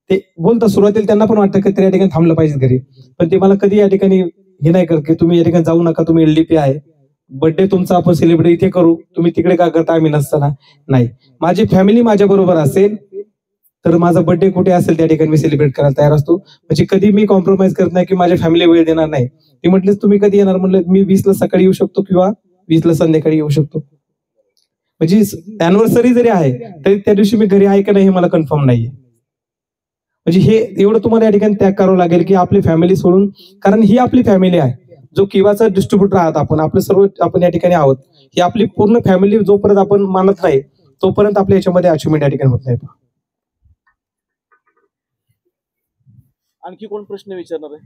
S2: ते बोलतात सुरुवातीला त्यांना पण वाटतं की या ठिकाणी थांबलं पाहिजे घरी, पण ते मला कधी या ठिकाणी हे नाही करत की तुम्ही या ठिकाणी जाऊ नका, तुम्ही एलडीपी आहे, बर्थडे तुमचा आपण सेलिब्रेट इथे करू, तुम्ही तिकडे का करता आम्ही नसताना. नाही, माझी फॅमिली माझ्या बरोबर असेल तर माझा बर्थडे कुठे असेल त्या ठिकाणी मी सेलिब्रेट करायला तयार असतो. म्हणजे कधी मी कॉम्प्रोमाइज करत नाही की माझ्या फॅमिली वेळ देणार नाही. ती म्हटली तुम्ही कधी येणार, म्हणलं मी 20ला सकाळी येऊ शकतो किंवा 20ला संध्याकाळी येऊ शकतो. म्हणजे अॅनिव्हर्सरी जरी आहे तरी त्या दिवशी मी घरी आहे का नाही हे मला कन्फर्म नाहीये. म्हणजे हे एवढं तुम्हाला या ठिकाणी त्याग करावं लागेल की आपली फॅमिली सोडून, कारण ही आपली फॅमिली आहे. जो किवाचा डिस्ट्रीब्युटर आहात आपण, आपले सर्व आपण या ठिकाणी आहोत, ही आपली पूर्ण फॅमिली जोपर्यंत आपण मानत नाही तोपर्यंत आपल्या याच्यामध्ये अचिव्हमेंट या ठिकाणी होत नाही.
S3: आणखी कोण प्रश्न विचारणार आहे?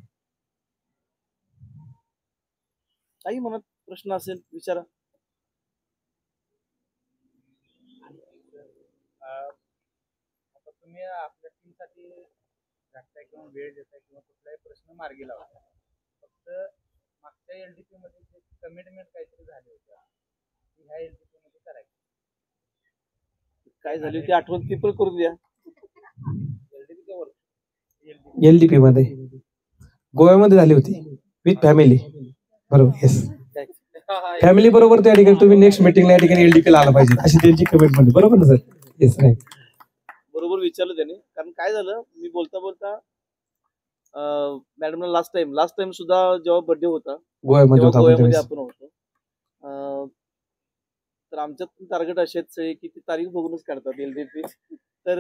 S3: काही मनात प्रश्न असेल विचारा.
S4: आता तुम्ही आपल्या टीमसाठी घातलाय किंवा वेळ देताय किंवा कुठलाही प्रश्न मार्गी लावताय, फक्त मागच्या एलडीपी मध्ये जे कमिटमेंट काहीतरी झाले होते ह्या एलडीपी मध्ये करायचं,
S3: काय झाली होती आठवण ती पण करून द्या.
S4: एलडीपीच्या वर
S2: एलडीपी मध्ये गोव्यामध्ये झाली होती विथ फॅमिली, बरोबर. येस, फॅमिली बरोबर त्या ठिकाणी तुम्ही नेक्स्ट मीटिंगला या ठिकाणी एलडीपी ला आला पाहिजे अशी त्यांची कमिटमेंट, बरोबर ना सर? Yes, right.
S3: बरोबर विचारलं त्याने. कारण काय झालं, मी बोलता बोलता मॅडमला लास्ट टाइम सुद्धा जेव्हा बर्थडे होता
S2: गोव्यामध्ये
S3: तेव्हा
S2: होता
S3: गोव्यामध्ये आपण होतो. तर आमच्यात टार्गेट असे आहेत की ती तारीख बघूनच काढतात एलडीपी. तर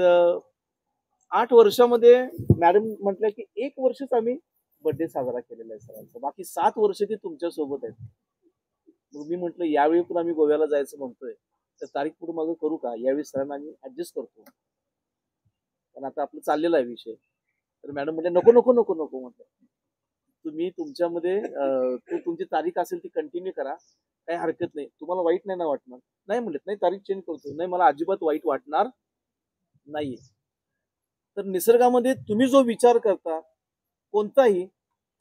S3: 8 वर्षामध्ये मॅडम म्हटल्या की 1 वर्षच आम्ही बर्थडे साजरा केलेला आहे सरांचा, बाकी 7 वर्ष ते तुमच्या सोबत आहेत. मग मी म्हटलं यावेळी पण आम्ही गोव्याला जायचं म्हणतोय, तर तारीख पुढे मागं करू का, यावेळी सरांना आम्ही ऍडजस्ट करतो, कारण आता आपलं चाललेला आहे विषय. तर मॅडम म्हटलं नको नको नको नको, म्हटलं तुम्ही तुमच्यामध्ये तुमची तारीख असेल ती कंटिन्यू करा, काही हरकत नाही, तुम्हाला वाईट नाही ना वाटणार. नाही म्हणत नाही तारीख चेंज करतो, नाही मला अजिबात वाईट वाटणार नाहीये. तर निसर्गामध्ये तुम्ही जो विचार करता कोणताही,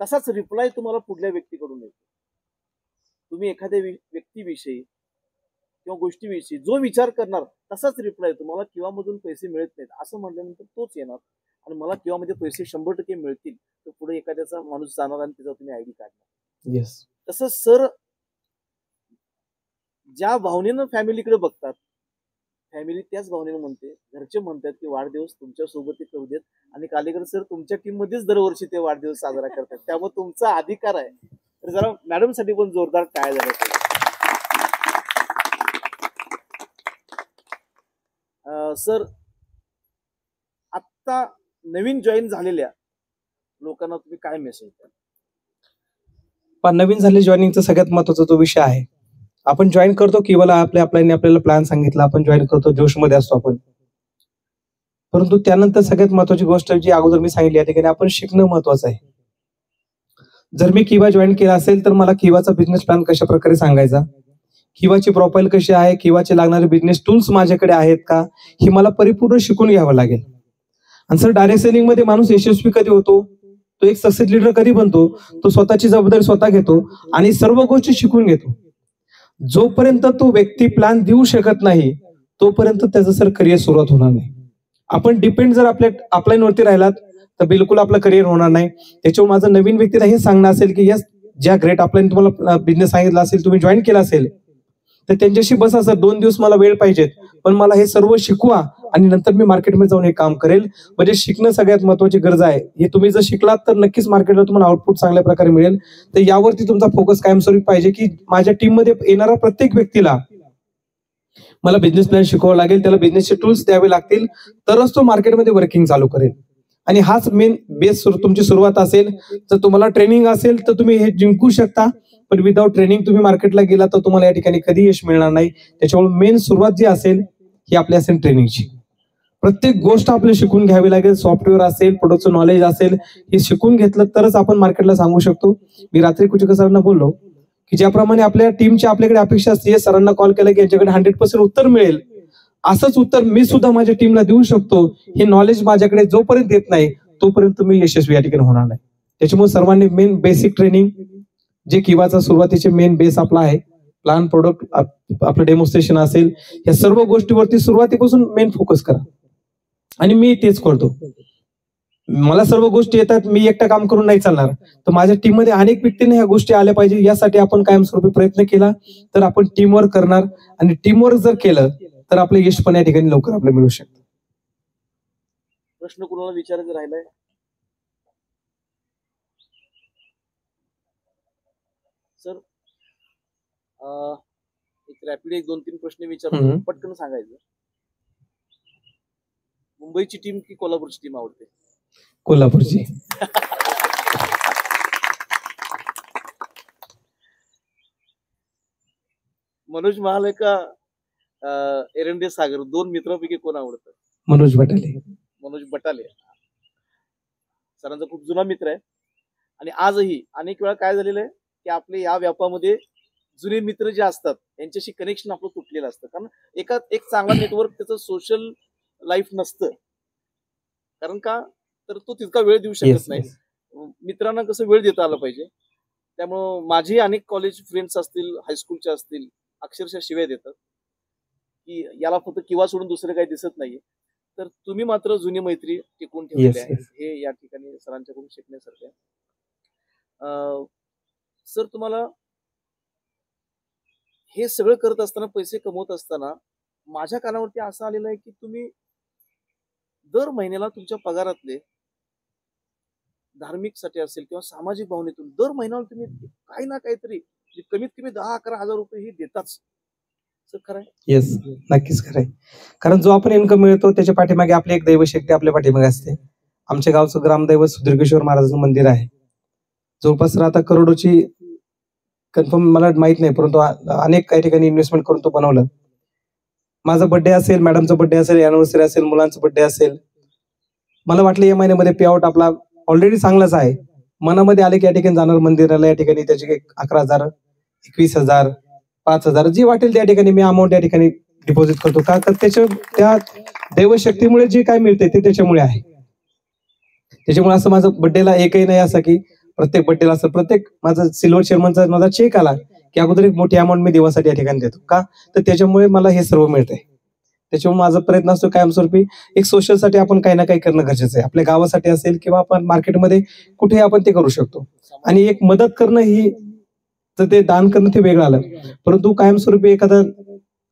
S3: तसाच रिप्लाय तुम्हाला पुढल्या व्यक्तीकडून येतो. तुम्ही एखाद्या व्यक्तीविषयी किंवा गोष्टीविषयी जो विचार करणार तसाच रिप्लाय तुम्हाला किंवा मधून पैसे मिळत नाहीत असं म्हटल्यानंतर तोच येणार, आणि मला किंवा मध्ये पैसे 100% मिळतील तर पुढे एखाद्याचा माणूस जाणार आणि त्याचा तुम्ही आयडी काढणार.
S2: येस,
S3: तसं सर ज्या भावनेनं फॅमिलीकडे बघतात, फॅमिली त्याच भावनेनं म्हणते, घरचे म्हणतात की वाढदिवस तुमच्या सोबत ते करू देत, आणि कालेकर सर तुमच्या टीम मध्येच दरवर्षी ते वाढदिवस साजरा करतात, त्यामुळे तुमचा अधिकार आहे. तर जरा मॅडम साठी पण जोरदार टाळ्या झाल्या पाहिजे. सर आत्ता नवीन जॉईन झालेल्या लोकांना तुम्ही काय मेसेज द्याल?
S2: पण नवीन झाले जॉईनिंगचा सगळ्यात महत्वाचा जो विषय आहे, आपण जॉईन करतो किंवा आपल्याला प्लॅन सांगितला, आपण जॉईन करतो, जोशमध्ये असतो आपण, परंतु त्यानंतर सगळ्यात महत्वाची गोष्ट जी अगोदर मी सांगितली या ठिकाणी आपण शिकणं महत्वाचं आहे. जर मी किवा जॉईन केला असेल तर मला किवाचा बिझनेस प्लॅन कशा प्रकारे सांगायचा, किवाची प्रोफाईल कशी आहे, किवाचे लागणारे बिझनेस टूल्स माझ्याकडे आहेत का, हे मला परिपूर्ण शिकून घ्यावं लागेल. आणि सर डायरेक्ट सेलिंग मध्ये माणूस यशस्वी कधी होतो, तो एक सक्सेस लीडर कधी बनतो, तो स्वतःची जबाबदारी स्वतः घेतो आणि सर्व गोष्टी शिकून घेतो. जोपर्यंत तो व्यक्ती प्लॅन देऊ शकत नाही तोपर्यंत त्याचं सर करिअर सुरुवात होणार नाही. आपण डिपेंड जर आपल्या अपलाईनवरती राहिलात तर बिलकुल आपलं करिअर होणार नाही. त्याच्यावर माझं नवीन व्यक्तीला हे सांगणं असेल की यस, ज्या ग्रेट अपलाईन तुम्हाला बिझनेस सांगितला असेल, तुम्ही जॉईन केला असेल तर त्यांच्याशी बसा सर, 2 दिवस मला वेळ पाहिजेत, पण मला हे सर्व शिकवा आणि नंतर मी मार्केटमध्ये जाऊन हे काम करेल. म्हणजे शिकणं सगळ्यात महत्वाची गरज आहे. हे तुम्ही जर शिकलात तर नक्कीच मार्केटला तुम्हाला आउटपुट चांगल्या प्रकारे मिळेल. तर यावरती तुमचा फोकस कायमस्वरूपी पाहिजे की माझ्या टीम मध्ये येणारा प्रत्येक व्यक्तीला मला बिझनेस प्लॅन शिकवावं लागेल, त्याला बिझनेसचे टूल्स द्यावे लागतील, तरच तो मार्केटमध्ये वर्किंग चालू करेल. आणि हाच मेन बेस तुमची सुरुवात असेल. जर तुम्हाला ट्रेनिंग असेल तर तुम्ही हे जिंकू शकता, पण विदाउट ट्रेनिंग तुम्ही मार्केटला गेला तर तुम्हाला या ठिकाणी कधी यश मिळणार नाही. त्याच्यामुळे मेन सुरुवात जी असेल ही आपली असेल ट्रेनिंगची. प्रत्येक गोष्ट आपल्याला शिकून घ्यावी लागेल. सॉफ्टवेअर असेल, प्रोडक्टचं नॉलेज असेल, हे शिकून घेतलं तरच आपण मार्केटला सांगू शकतो. मी रात्री कुचेकर सरांना बोललो की ज्याप्रमाणे आपल्या टीमची आपल्याकडे अपेक्षा असते, सरांना कॉल केला की यांच्याकडे 100% उत्तर मिळेल, असंच उत्तर मी सुद्धा माझ्या टीमला देऊ शकतो. हे नॉलेज माझ्याकडे जोपर्यंत येत नाही तोपर्यंत मी यशस्वी या ठिकाणी होणार नाही. त्याच्यामुळे सर्वांनी मेन बेसिक ट्रेनिंग जे किवाचा सुरुवातीचे मेन बेस आपला आहे, प्लॅन, प्रोडक्ट, आपलं डेमॉन्स्ट्रेशन असेल, या सर्व गोष्टीवरती सुरुवातीपासून मेन फोकस करा. आणि मी तेच करतो. मला सर्व गोष्टी येतात, मी एकटा काम करून नाही चालणार, तर माझ्या टीम मध्ये अनेक व्यक्तींना ह्या गोष्टी आल्या पाहिजे. यासाठी आपण कायमस्वरूपी प्रयत्न केला तर आपण टीमवर्क करणार, आणि टीमवर्क जर केलं तर आपलं यश पण या ठिकाणी लवकर आपल्याला मिळू शकतं.
S3: प्रश्न कुणाला विचारायचं राहिलाय? सर एक रॅपिड 1-2-3 प्रश्न विचारतो, पटकन सांगायचं. मुंबईची टीम की कोल्हापूरची टीम आवडते?
S2: कोल्हापूरची.
S3: मनोज महाले का एरंडे सागर, 2 मित्रांपैकी कोण आवडतं?
S2: मनोज बटाले.
S3: मनोज बटाले सरांचा खूप जुना मित्र आहे. आणि आजही अनेक वेळा काय झालेलं आहे की आपले या व्यापामध्ये जुने मित्र जे असतात त्यांच्याशी कनेक्शन आपलं तुटलेलं असतं. कारण एक चांगला नेटवर्क त्याचं सोशल लाईफ नसतं. कारण का तर तो तितका वेळ देऊ शकत नाही. मित्रांना कसं वेळ देता आलं पाहिजे. त्यामुळं माझे अनेक कॉलेज फ्रेंड्स असतील, हायस्कूलचे असतील, अक्षरशः शिव्या देतात की याला फक्त किंवा सोडून दुसरं काही दिसत नाहीये. तर तुम्ही मात्र जुनी मैत्री टिकून ठेवलेली आहे, हे या ठिकाणी सरांच्याकडून शिकण्यासारखं आहे. सर तुम्हाला हे सगळं करत असताना, पैसे कमवत असताना माझ्या कानावरती असं आलेलं आहे की तुम्ही दर महिन्याला तुमच्या पगारातले धार्मिक साठी असेल किंवा सामाजिक भावनेतून दर महिन्याला तुम्ही काही ना काहीतरी कमीत कमी 10-11 हजार रुपये ही देताच. सर खरं आहे?
S2: येस, नक्कीच खरं आहे. कारण जो आपण इन्कम मिळतो त्याच्या पाठीमागे आपली एक दैवशक्ती आपल्या पाठीमागे असते. आमच्या गावचं ग्रामदैवत सुदीर्घेश्वर महाराजांचं मंदिर आहे. जवळपास आता करोडोची कन्फर्म मला माहित नाही, परंतु अनेक काही ठिकाणी इन्व्हेस्टमेंट करून तो बनवलं. माझा बर्थडे असेल, मॅडमचा बर्थडे असेल, अॅनिव्हर्सरी असेल, मुलांचा बर्थडे असेल, मला वाटलं या महिन्यामध्ये पे आउट आपला ऑलरेडी चांगलाच आहे. मनामध्ये आले की या ठिकाणी जाणार मंदिराला, या ठिकाणी त्याचे 11,000, 21,000, 5,000 जी वाटेल त्या ठिकाणी मी अमाऊंट या ठिकाणी डिपॉझिट करतो. का तर त्या दैवशक्तीमुळे जे काय मिळते ते त्याच्यामुळे आहे. त्याच्यामुळे असं माझं बर्थडेला एकही नाही असं की प्रत्येक बर्थडेला असं प्रत्येक माझा सिल्वर चेअरमनचा माझा चेक आला की अगोदर एक मोठी अमाऊंट मी देवासाठी या ठिकाणी देतो. का तर त्याच्यामुळे मला हे सर्व मिळतंय. त्याच्यामुळे माझा प्रयत्न असतो कायमस्वरूपी एक सोशलसाठी आपण काही ना काही करणं गरजेचं आहे. आपल्या गावासाठी असेल किंवा आपण मार्केटमध्ये कुठेही आपण ते करू शकतो. आणि एक मदत करणं ही तर ते दान करणं ते वेगळं आलं, परंतु कायमस्वरूपी एखादा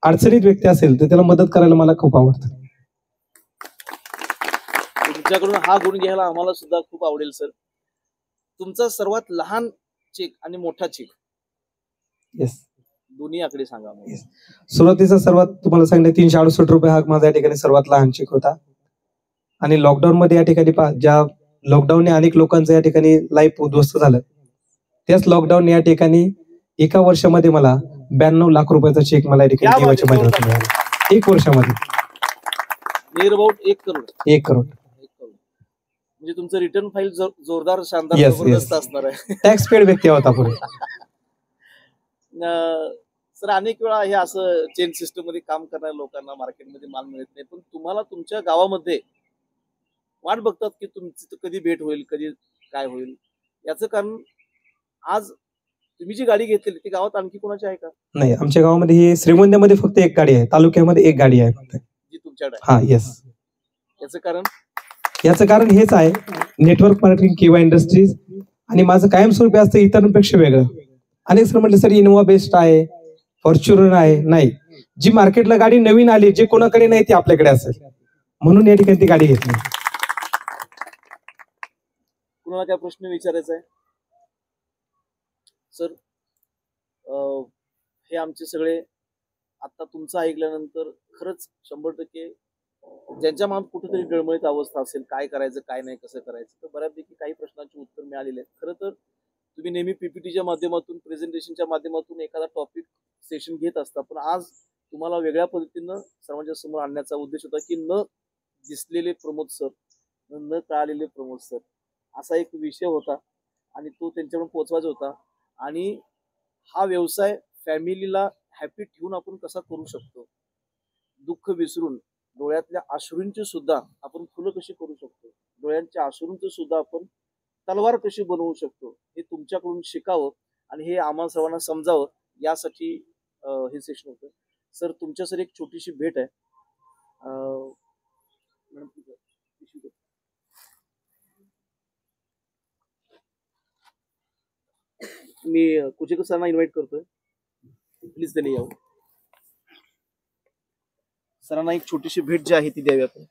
S2: अडचणीत व्यक्ती असेल तर त्याला मदत करायला मला खूप आवडतं.
S3: तुमच्याकडून हा गुण घ्यायला आम्हाला सुद्धा खूप आवडेल सर. तुमचा सर्वात लहान चेक आणि मोठा चेक
S2: येस
S3: दोन्ही आकडे सांगा.
S2: सुरुवातीचा सर्वात तुम्हाला सांगितलं 368 रुपये हा माझा या ठिकाणी सर्वात लहान चेक होता. आणि लॉकडाऊन मध्ये या ठिकाणी ज्या लॉकडाऊनने अनेक लोकांचं या ठिकाणी लाईफ उद्ध्वस्त झालं, त्याच लॉकडाऊन या ठिकाणी एका वर्षामध्ये मला 92 लाख रुपयाचा चेक मला या ठिकाणी देवाच्या माध्यमातून मिळाला. 1 वर्षामध्ये
S3: नियर अबाउट 1 करोड.
S2: 1 करोड
S3: म्हणजे तुमचं रिटर्न फाईल जोरदार शानदार जबरदस्त असणार आहे.
S2: टॅक्स पेड व्यक्ती होता पुढे.
S3: सर अनेक वेळा हे असं चेन सिस्टम मध्ये काम करणाऱ्या लोकांना मार्केटमध्ये माल मिळत नाही, पण तुम्हाला तुमच्या गावामध्ये वाट बघतात की तुमची कधी भेट होईल, कधी काय होईल. याचं कारण आज तुम्ही जी गाडी घेतली ती गावात आणखी कोणाची आहे का?
S2: नाही, आमच्या गावामध्ये ही श्रीगोंद्यामध्ये फक्त 1 गाडी आहे, तालुक्यामध्ये 1 गाडी आहे फक्त,
S3: जी तुमच्याकडे.
S2: हा येस.
S3: याचं कारण
S2: हेच आहे, नेटवर्क मार्केटिंग किंवा इंडस्ट्रीज. आणि माझं कायमस्वरूपी असतं इतरांपेक्षा वेगळं. अनेक सर म्हटले सर इनोवा बेस्ट आहे, फॉर्च्युनर आहे. नाही, जी मार्केटला गाडी नवीन आली, जे कोणाकडे नाही ती आपल्याकडे असेल, म्हणून या ठिकाणी ती गाडी घेतली.
S3: कुणाला काय प्रश्न विचारायचा आहे सर? हे आमचे सगळे आता तुमचं ऐकल्यानंतर खरंच 100% ज्यांच्या मनात कुठेतरी डळमळीत अवस्था असेल, काय करायचं काय नाही, कसं करायचं, तर बऱ्यापैकी काही प्रश्नांची उत्तर मिळालेली आहेत. खरं तर तुम्ही नेहमी पीपीटीच्या माध्यमातून, प्रेझेंटेशनच्या माध्यमातून एखादा टॉपिक सेशन घेत असता, पण आज तुम्हाला वेगळ्या पद्धतीनं सर्वांच्या समोर आणण्याचा उद्देश होता की न दिसलेले प्रमोद सर, न कळालेले प्रमोद सर, असा एक विषय होता आणि तो त्यांच्याकडून पोहोचवायचा होता. आणि हा व्यवसाय फॅमिलीला हॅपी ठेवून आपण कसा करू शकतो, दुःख विसरून डोळ्यातल्या अश्रूंची सुद्धा आपण फुलं कशी करू शकतो, डोळ्यांच्या अश्रूंची सुद्धा आपण तलवार कशी बनवू शकतो, हे तुमच्याकडून शिकावं आणि हे आम्हाला सर्वांना समजावं, यासाठी हे सेशन होतं. सर तुमच्यासाठी एक छोटीशी भेट आहे. मी कुचेकर सरांना इन्व्हाइट करतोय, प्लीज त्यांनी यावं. सरांना एक छोटीशी भेट जी आहे ती द्यावी आपण.